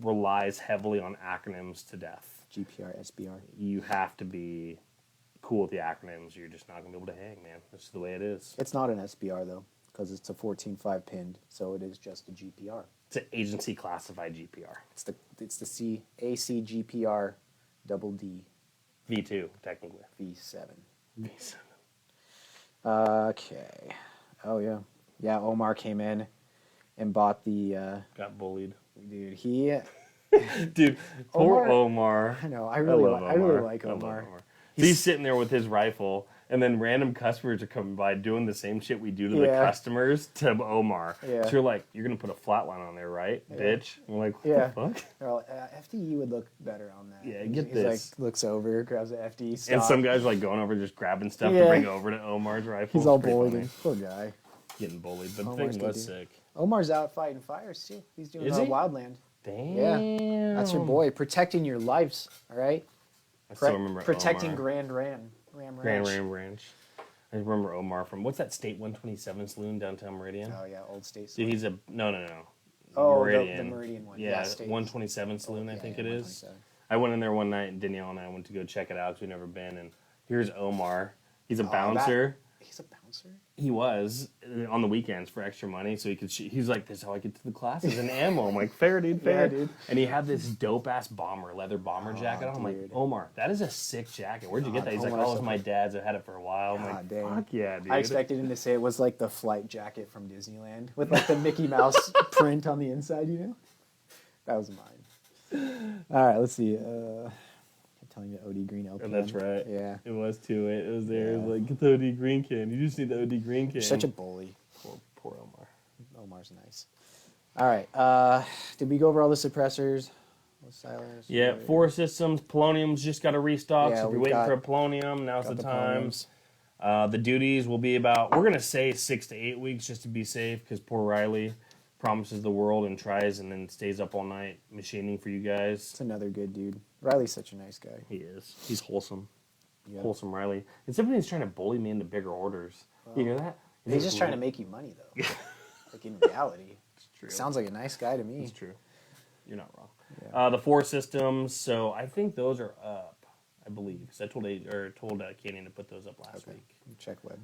relies heavily on acronyms to death. GPR, SBR. You have to be cool with the acronyms. You're just not going to be able to hang, man. That's the way it is. It's not an SBR though, because it's a 14.5 pinned, so it is just a GPR. It's an agency classified GPR. It's the ACGPR double D V2, technically. V7. V7. Okay. Oh yeah. Yeah, Omar came in and bought the Got bullied. dude, he Dude, poor Omar. I know, I really love like I love Omar. He's sitting there with his rifle, and then random customers are coming by doing the same shit we do to the customers to Omar. Yeah. So you're like, you're going to put a flat line on there, right, bitch? I'm like, what Yeah. the fuck? Well, FDE would look better on that. Yeah, He's get this. like, looks over, grabs the FDE stock. And some guys are like going over just grabbing stuff to Yeah. bring over to Omar's rifle. He's all It's pretty bullied. funny. Poor guy. Getting bullied, but the Omar's thing good, was dude. sick. Omar's out fighting fires too. He's doing Is he? Wildland. Damn. That's your boy, protecting your lives. All right. I still remember Protecting Omar. Grand Ram Ranch. Grand Ram Ranch. I remember Omar from, what's that State 127 saloon downtown Meridian? Oh yeah, Old State. Dude, he's a, no. Oh, Meridian. the Meridian one. Yeah, State. 127 saloon, I think it is. 127. I went in there one night, and Danielle and I went to go check it out because we'd never been. And here's Omar. He's a bouncer. He's a bouncer. He was on the weekends for extra money, so he could. He's like, "This is how I get to the classes and ammo." I'm like, "Fair, dude, fair." Yeah, dude. And he had this dope ass leather bomber jacket on. I'm like, dude. Omar, that is a sick jacket. Where'd you get that? He's like, Omar's "Oh, it was so my dad's. I've had it for a while." I'm like, God damn. "Fuck yeah, dude!" I expected him to say it was like the flight jacket from Disneyland with like the Mickey Mouse print on the inside, you know? That was mine. All right, let's see. I'm telling you, OD Green LP. Oh, that's right. Yeah. It was too. It was there. It Yeah. was like, get the OD green can. You just need the OD green can. You're such a bully. Poor Omar. Omar's nice. All right. Did we go over all the suppressors? Silence? Yeah, 4 systems. Polonium's just got a restock. Yeah, So if you're we've waiting got- for a Polonium, now's got the the time. Poloniums. The duties will be about, we're going to say 6 to 8 weeks just to be safe because poor Riley promises the world and tries and then stays up all night machining for you guys. It's another good dude. Riley's such a nice guy. He is. He's wholesome. Yeah. Wholesome Riley. Except when he's trying to bully me into bigger orders. You hear that? He's just trying to make you money, though. Like in reality. It's true. Sounds like a nice guy to me. It's true. You're not wrong. Yeah. The 4 systems, so I think those are up, I believe. So I told Canyon to put those up last week. Check web.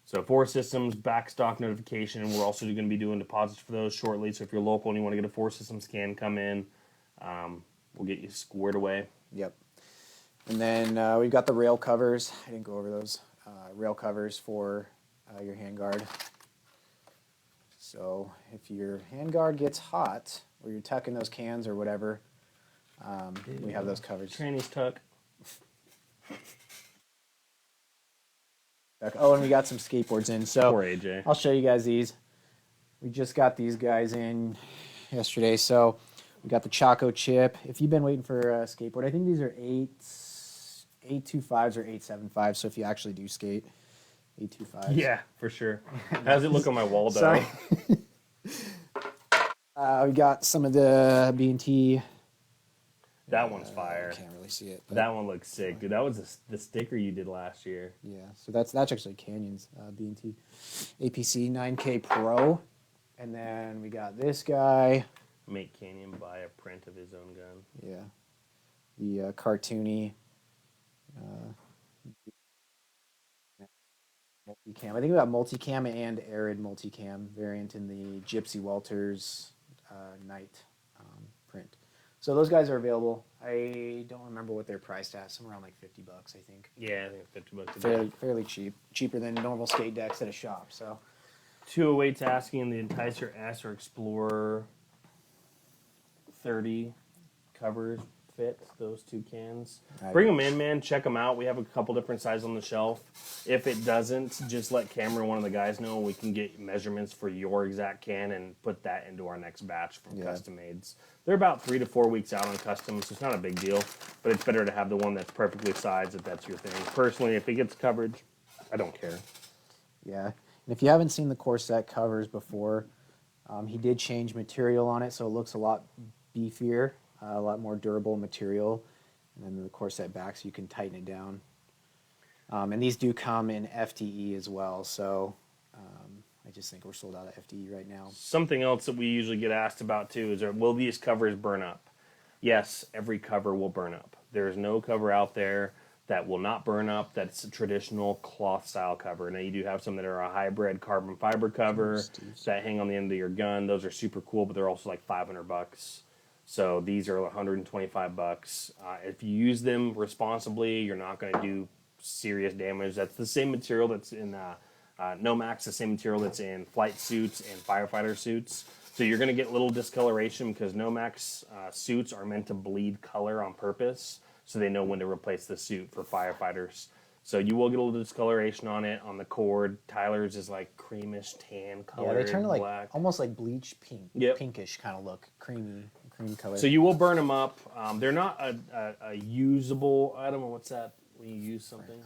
So 4 systems, backstock notification. We're also going to be doing deposits for those shortly. So if you're local and you want to get a 4 system scan, come in. We'll get you squared away. Yep. And then we've got the rail covers. I didn't go over those. Rail covers for your handguard. So if your handguard gets hot, or you're tucking those cans or whatever, we have those covers. Trannies tuck. Oh, and we got some skateboards in. So Poor AJ. I'll show you guys these. We just got these guys in yesterday. So we got the Choco chip. If you've been waiting for a skateboard, I think these are 825s or 875s. So if you actually do skate, 825s. Yeah, for sure. How's it look on my wall, though? Sorry. We got some of the B&T. That one's fire. I can't really see it. That one looks sick, dude. That was the sticker you did last year. Yeah, so that's actually Canyon's B&T APC 9K Pro. And then we got this guy. Make Canyon buy a print of his own gun. Yeah. The cartoony multicam. I think we got multicam and arid multicam variant in the Gypsy Walters night print. So those guys are available. I don't remember what they're priced at. Somewhere around like $50, I think. Yeah, I think $50 a Fairly cheap. Cheaper than normal skate decks at a shop. So 208's asking the Enticer S or Explorer 30 covers fit those 2 cans. Bring them in, man. Check them out. We have a couple different sizes on the shelf. If it doesn't, just let Cameron, one of the guys, know. We can get measurements for your exact can and put that into our next batch from custom mades. They're about 3 to 4 weeks out on custom, so it's not a big deal. But it's better to have the one that's perfectly sized if that's your thing. Personally, if it gets coverage, I don't care. yeah. And if you haven't seen the corset covers before, he did change material on it, so it looks a lot beefier, a lot more durable material. And then the corset back, so you can tighten it down. And these do come in FTE as well, so I just think we're sold out of FTE right now. Something else that we usually get asked about, too, is will these covers burn up? Yes, every cover will burn up. There's no cover out there that will not burn up that's a traditional cloth-style cover. Now, you do have some that are a hybrid carbon fiber cover that hang on the end of your gun. Those are super cool, but they're also like $500. So these are $125. If you use them responsibly, you're not going to do serious damage. That's the same material that's in Nomax, the same material that's in flight suits and firefighter suits. So you're going to get little discoloration because Nomax suits are meant to bleed color on purpose, so they know when to replace the suit for firefighters. So you will get a little discoloration on it, on the cord. Tyler's is like creamish tan color. Yeah, they turn to like black. almost like bleach pink, pinkish kind of look, cream color. So you will burn them up. They're not a usable item. What's that when you use something?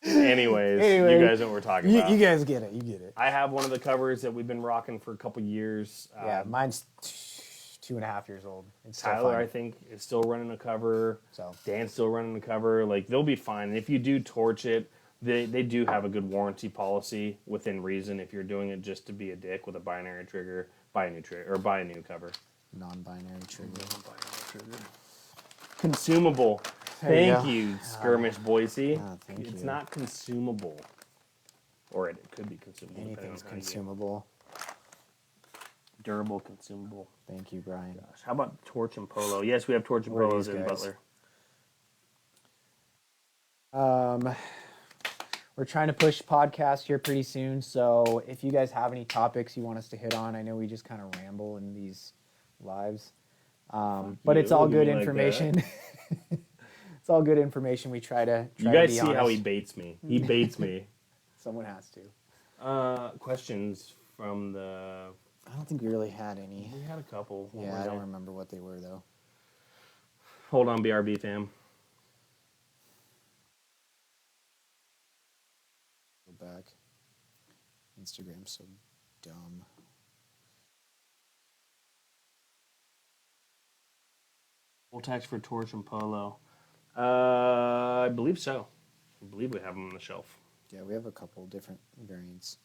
Anyways, you guys know what we're talking about. You guys get it. You get it. I have one of the covers that we've been rocking for a couple years. Yeah, mine's 2.5 years old. It's Tyler, I think, is still running a cover. So Dan's still running a cover. Like, they'll be fine. And if you do torch it, they do have a good warranty policy within reason. If you're doing it just to be a dick with a binary trigger, buy a new trigger or buy a new cover. Non-binary trigger. Consumable. Thank you, Skirmish Boise. Thank it's you. not consumable. Or it could be consumable. Anything's consumable. Durable, consumable. Thank you, Brian. Gosh, how about Torch and Polo? Yes, we have Torch and Polos in Butler. We're trying to push podcast here pretty soon, so if you guys have any topics you want us to hit on, I know we just kind of ramble in these lives, but it's all good information. It's all good information. We try to. You guys see how he baits me. He baits me. Someone has to. Questions from the. I don't think we really had any. We had a couple. Yeah, I don't remember what they were though. Hold on, BRB fam. Go back. Instagram's so dumb. ColeTacs for Torch and Polo. I believe so. I believe we have them on the shelf. Yeah, we have a couple different variants.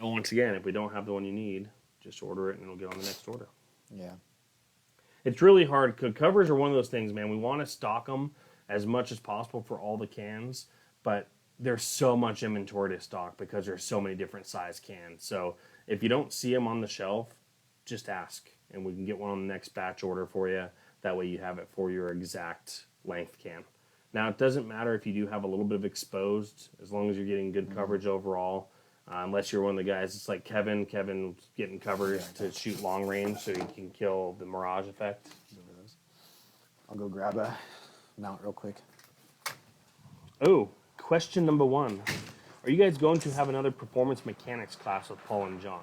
And once again, if we don't have the one you need, just order it and it'll get on the next order. Yeah. It's really hard. Covers are one of those things, man. We want to stock them as much as possible for all the cans, but there's so much inventory to stock because there's so many different size cans. So if you don't see them on the shelf, just ask, and we can get one on the next batch order for you. That way you have it for your exact length can. Now, it doesn't matter if you do have a little bit of exposed, as long as you're getting good coverage overall. Unless you're one of the guys, it's like Kevin. Kevin's getting covered to shoot long range so he can kill the mirage effect. I'll go grab a mount real quick. Oh, question number 1. Are you guys going to have another performance mechanics class with Paul and John?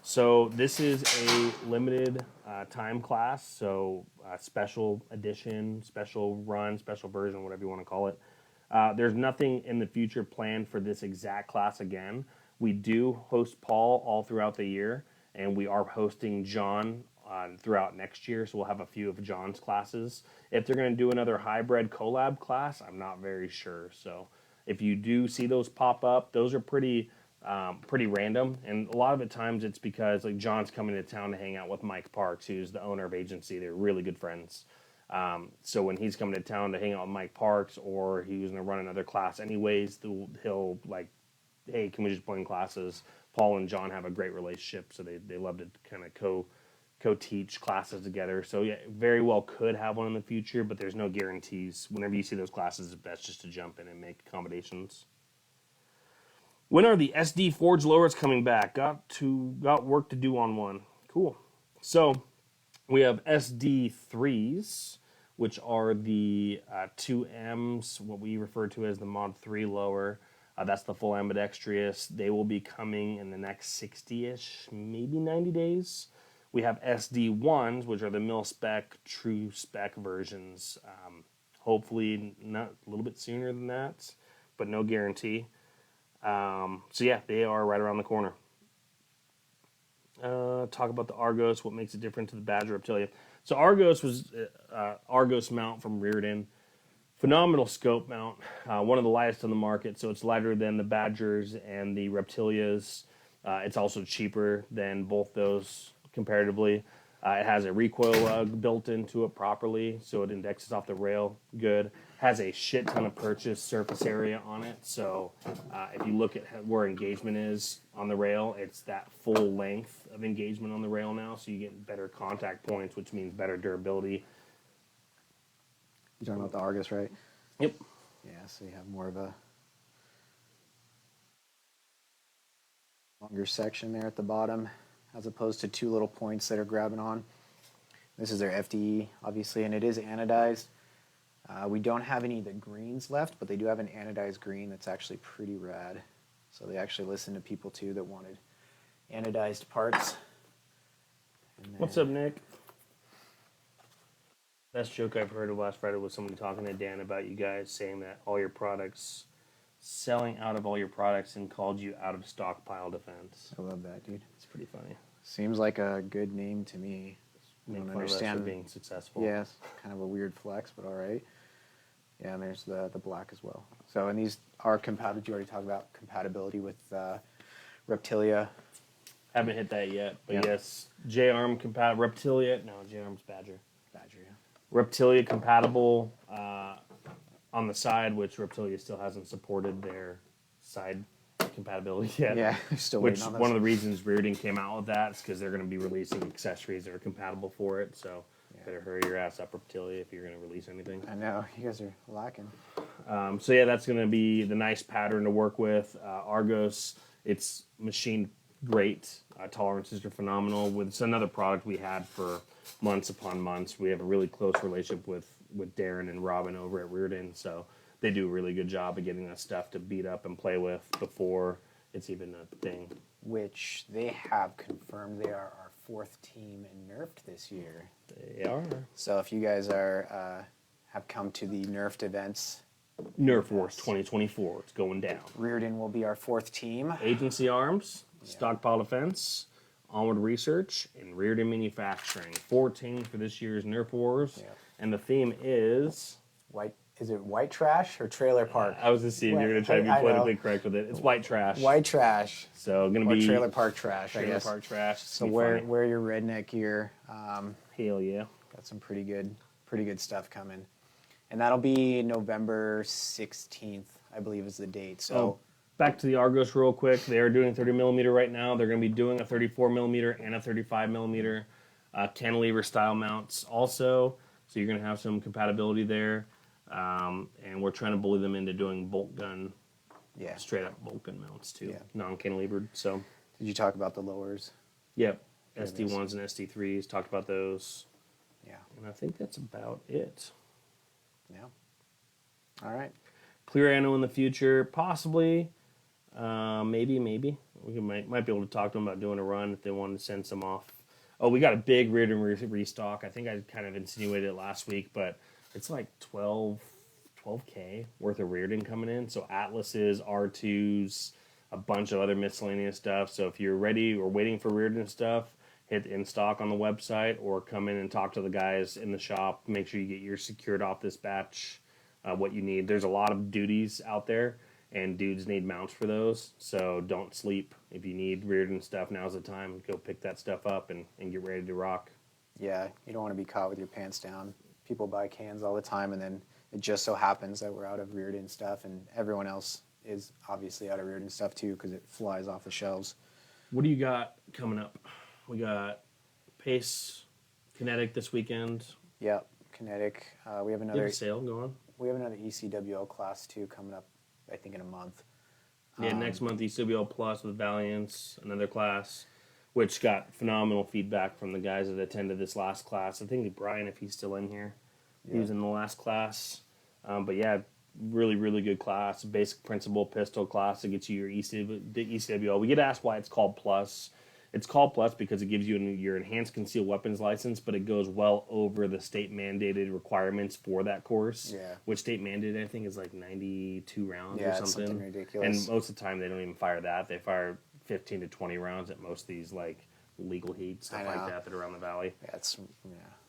So this is a limited time class, so special edition, special run, special version, whatever you want to call it. There's nothing in the future planned for this exact class again. We do host Paul all throughout the year, and we are hosting John throughout next year, so we'll have a few of John's classes. If they're going to do another hybrid collab class, I'm not very sure. So if you do see those pop up, those are pretty random, and a lot of the times it's because like John's coming to town to hang out with Mike Parks, who's the owner of agency. They're really good friends. So when he's coming to town to hang out with Mike Parks, or he was going to run another class anyways, he'll like, hey, can we just join classes? Paul and John have a great relationship, so they love to kind of co-teach classes together. So yeah, very well could have one in the future, but there's no guarantees. Whenever you see those classes, it's best just to jump in and make accommodations. When are the SD Forge lowers coming back? Got work to do on one. Cool. So we have SD3s, which are the 2Ms, what we refer to as the Mod 3 lower. That's the full ambidextrous. They will be coming in the next 60-ish, maybe 90 days. We have SD1s, which are the mil-spec, true spec versions. Hopefully not a little bit sooner than that, but no guarantee. So yeah, they are right around the corner. Talk about the Argos, what makes it different to the Badger Reptilia. So Argos was Argos mount from Rearden. Phenomenal scope mount, one of the lightest on the market, so it's lighter than the Badgers and the Reptilias. It's also cheaper than both those comparatively. It has a recoil lug built into it properly, so it indexes off the rail good. Has a shit ton of purchase surface area on it, so if you look at where engagement is on the rail, it's that full length of engagement on the rail now, so you get better contact points, which means better durability. You're talking about the Argus, right? Yep. Yeah, so you have more of a longer section there at the bottom, as opposed to two little points that are grabbing on. This is their FDE, obviously, and it is anodized. We don't have any of the greens left, but they do have an anodized green that's actually pretty rad. So they actually listened to people, too, that wanted anodized parts. What's up, Nick? Best joke I've heard of last Friday was somebody talking to Dan about you guys saying that all your products, selling out of all your products, and called you out of stockpile defense. I love that, dude. It's pretty funny. Seems like a good name to me. I don't understand for being successful. Yeah, it's kind of a weird flex, but all right. Yeah, and there's the black as well. So, and these are compatible. You already talked about compatibility with Reptilia. Haven't hit that yet, but yes, J-Arm compatible. Reptilia, no, J-Arm's Badger. Badger, yeah. Reptilia compatible on the side, which Reptilia still hasn't supported their side compatibility yet. Yeah, still which waiting on this. One of the reasons Rearden came out with that is because they're going to be releasing accessories that are compatible for it. So better hurry your ass up, Reptilia, if you're going to release anything. I know, you guys are lacking. So yeah, that's going to be the nice pattern to work with. Argos, it's machined great. Tolerances are phenomenal. It's another product we had for months upon months. We have a really close relationship with Darren and Robin over at Rearden, so they do a really good job of getting that stuff to beat up and play with before it's even a thing. Which they have confirmed they are our fourth team in Nerfed this year. They are. So if you guys are have come to the Nerfed events, Nerf Wars 2024, it's going down. Rearden will be our fourth team. Agency Arms, Stockpile Defense, Onward Research, and Rearden Manufacturing. 14 for this year's Nerf Wars. Yeah. And the theme is... White is it white trash or trailer park? I was just seeing you're going to try to be politically correct with it. It's white trash. White trash. So going to be trailer park trash, I guess. Trailer park trash. So wear your redneck gear. Hell yeah. Got some pretty good stuff coming. And that'll be November 16th, I believe is the date. So back to the Argos real quick. They are doing 30 millimeter right now. They're going to be doing a 34 millimeter and a 35 millimeter cantilever style mounts also. So you're going to have some compatibility there. And we're trying to bully them into doing bolt gun, straight up bolt gun mounts too, non-cantilevered. So, did you talk about the lowers? Yep, SD1s and SD3s. Talked about those. Yeah, and I think that's about it. Yeah. All right. Clear ammo in the future, possibly. Maybe we might be able to talk to them about doing a run if they want to send some off. Oh, we got a big Rearden restock. I think I kind of insinuated it last week, but it's like 12K worth of Rearden coming in. So Atlases, R2s, a bunch of other miscellaneous stuff. So if you're ready or waiting for Rearden stuff, hit in stock on the website or come in and talk to the guys in the shop. Make sure you get yours secured off this batch, what you need. There's a lot of duties out there, and dudes need mounts for those. So don't sleep. If you need Rearden stuff, now's the time. Go pick that stuff up and get ready to rock. Yeah, you don't want to be caught with your pants down. People buy cans all the time, and then it just so happens that we're out of Rearden stuff, and everyone else is obviously out of Rearden stuff too because it flies off the shelves. What do you got coming up? We got Pace, Kinetic this weekend. Yep, Kinetic. We have another You have a sale going. We have another ECWL class 2 coming up, I think, in a month. Yeah, next month ECWL Plus with Valiance, another class, which got phenomenal feedback from the guys that attended this last class. I think Brian, if he's still in here, he was in the last class. But yeah, really, really good class. Basic principle pistol class to get you your ECWL. We get asked why it's called Plus. It's called Plus because it gives you your enhanced concealed weapons license, but it goes well over the state mandated requirements for that course. Yeah. Which state mandated, I think, is like 92 rounds or Yeah, something. it's something ridiculous. And most of the time, they don't even fire that. They fire 15 to 20 rounds at most of these like legal heat stuff like that are around the valley. Yeah,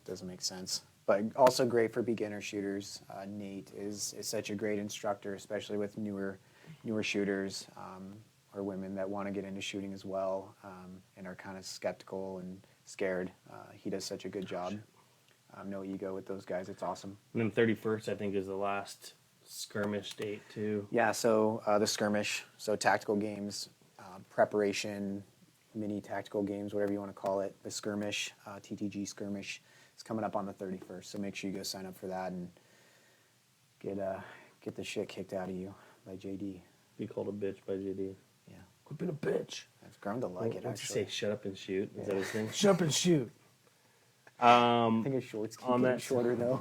doesn't make sense. But also great for beginner shooters. Nate is such a great instructor, especially with newer shooters. Or women that want to get into shooting as well and are kind of skeptical and scared. He does such a good job. No ego with those guys. It's awesome. And then 31st, I think, is the last skirmish date, too. Yeah, so the skirmish. So tactical games, preparation, mini tactical games, whatever you want to call it. The skirmish, TTG skirmish, is coming up on the 31st. So make sure you go sign up for that and get the shit kicked out of you by JD. Be called a bitch by JD. Yeah. Quit being a bitch. I've grown to like it, What's he actually. say? Shut up and shoot. Is that his thing? Shut up and shoot. I think his shorts keep getting shorter, though.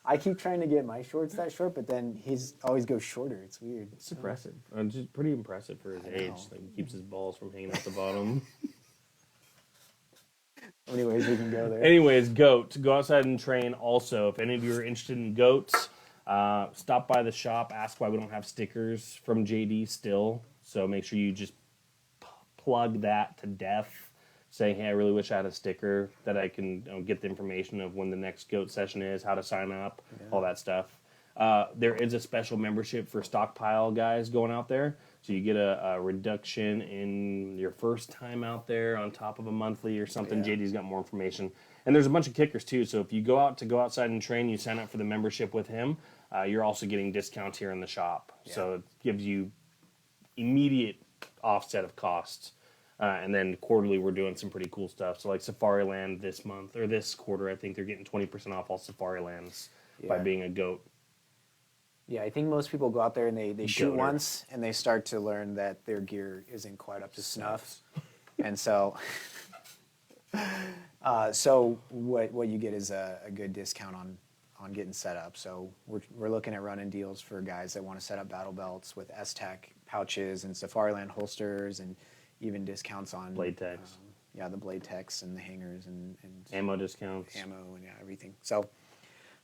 I keep trying to get my shorts that short, but then he's always goes shorter. It's weird. It's impressive. Just pretty impressive for his age. Like, he keeps his balls from hanging out the bottom. Anyways, we can go there. Anyways, goat. Go outside and train also. If any of you are interested in goats, stop by the shop. Ask why we don't have stickers from JD still. So make sure you just plug that to death, saying, hey, I really wish I had a sticker that I can get the information of when the next GOAT session is, how to sign up, all that stuff. There is a special membership for stockpile guys going out there. So you get a reduction in your first time out there on top of a monthly or something. Yeah. JD's got more information. And there's a bunch of kickers, too. So if you go outside and train, you sign up for the membership with him, you're also getting discounts here in the shop. Yeah. So it gives you immediate offset of costs. And then quarterly, we're doing some pretty cool stuff. So like Safari Land this month, or this quarter, I think they're getting 20% off all Safari Lands by being a GOAT. Yeah, I think most people go out there and they shoot once, and they start to learn that their gear isn't quite up to snuff. And so what you get is a good discount on getting set up. So we're looking at running deals for guys that want to set up battle belts with S-Tech pouches and Safari Land holsters, and even discounts on blade techs. The blade techs and the hangers and ammo discounts, and everything. So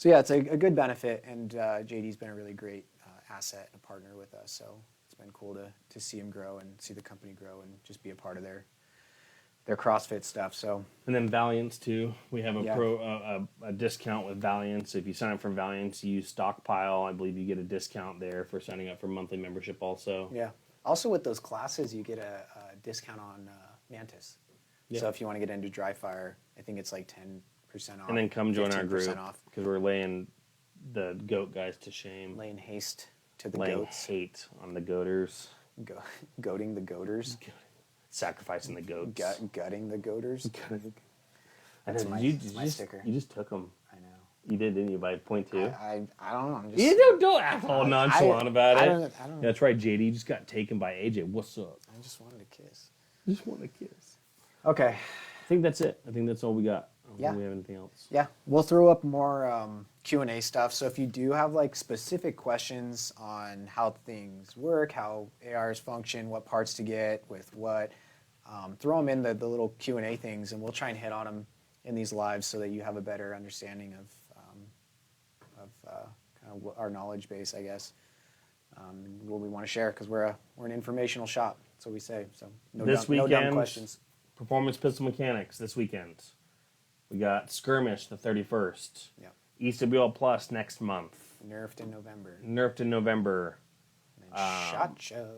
yeah, it's a good benefit, and JD's been a really great asset and a partner with us. So it's been cool to see him grow and see the company grow and just be a part of their their CrossFit stuff. So And then Valiants too. We have a Yeah. a discount with Valiants. If you sign up for Valiants, you use Stockpile. I believe you get a discount there for signing up for monthly membership also. yeah. Also with those classes, you get a discount on Mantis. Yeah. So if you want to get into dry fire, I think it's like 10% off. And then come join our 15% group off. because we're laying the goat guys to shame. Laying haste to the Laying goats. hate on the goaters. Goating the goaters. Sacrificing the goats. Gutting the goaters. That's my sticker. You just took them. I know. You didn't you? By point two. I don't know. I'm just, You don't act all nonchalant about it. I don't know. Yeah, that's right, JD. You just got taken by AJ. What's up? I just wanted a kiss. Just want a kiss. Okay. I think that's it. I think that's all we got. I don't Yeah. think we have anything else. Yeah, we'll throw up more Q&A stuff. So if you do have like specific questions on how things work, how ARs function, what parts to get with what, throw them in the little Q&A things, and we'll try and hit on them in these lives so that you have a better understanding of kind of our knowledge base, I guess, and what we want to share, because we're an informational shop. That's what we say. So no dumb questions. Performance Pistol Mechanics this weekend. We got Skirmish the 31st. Yeah. ECWL Plus next month. Nerfed in November. And And SHOT Show.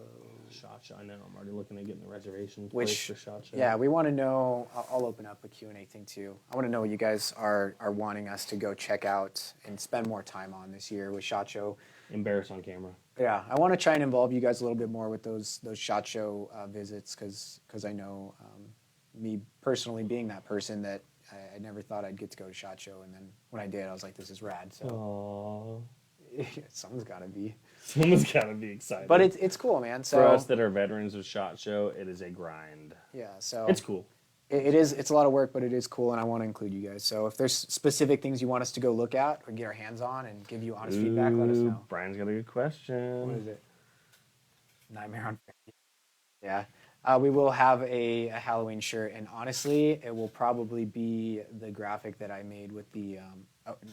SHOT Show. I know. I'm already looking at getting the reservation place Which, for SHOT Show. yeah, we want to know. I'll open up a Q&A thing too. I want to know what you guys are wanting us to go check out and spend more time on this year with SHOT Show. Embarrass on camera. Yeah, I want to try and involve you guys a little bit more with those SHOT Show visits, because I know me personally being that person that I never thought I'd get to go to SHOT Show, and then when I did, I was like, this is rad. So someone's got to be. Someone's got to be excited. But it's cool, man. So for us that are veterans of SHOT Show, it is a grind. yeah, so It's cool. It's a lot of work, but it is cool, and I want to include you guys. So if there's specific things you want us to go look at or get our hands on and give you honest feedback, let us know. Brian's got a good question. What is it? Nightmare on Freddy. Yeah. We will have a Halloween shirt, and honestly, it will probably be the graphic that I made with the...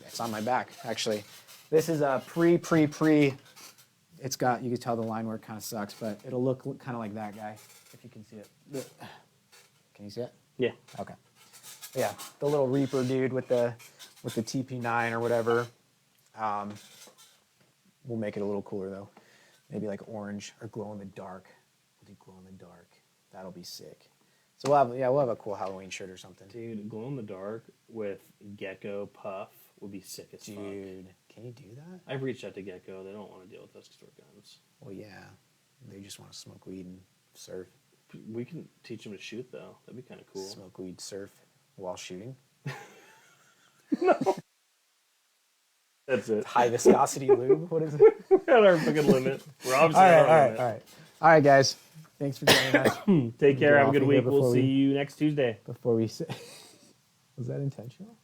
it's on my back, actually. This is a pre. It's got... You can tell the line work kind of sucks, but it'll look kind of like that guy, if you can see it. Can you see it? Yeah. Okay. Yeah, the little Reaper dude with the TP9 or whatever. We'll make it a little cooler though. Maybe like orange or glow in the dark. We'll do glow in the dark. That'll be sick. So we'll have a cool Halloween shirt or something. Dude, glow in the dark with Gecko Puff would be sick as fuck. Dude, can you do that? I've reached out to Gecko. They don't want to deal with us because we're guns. Well, yeah. They just want to smoke weed and surf. We can teach them to shoot though. That'd be kind of cool. Smoke weed, surf while shooting. That's it. High viscosity lube. What is it? We're at our fucking limit. We're obviously at our limit. All right, guys. Thanks for joining us. Take care. Have a good Off of here week. We'll before see we- you next Tuesday. Before we say, was that intentional?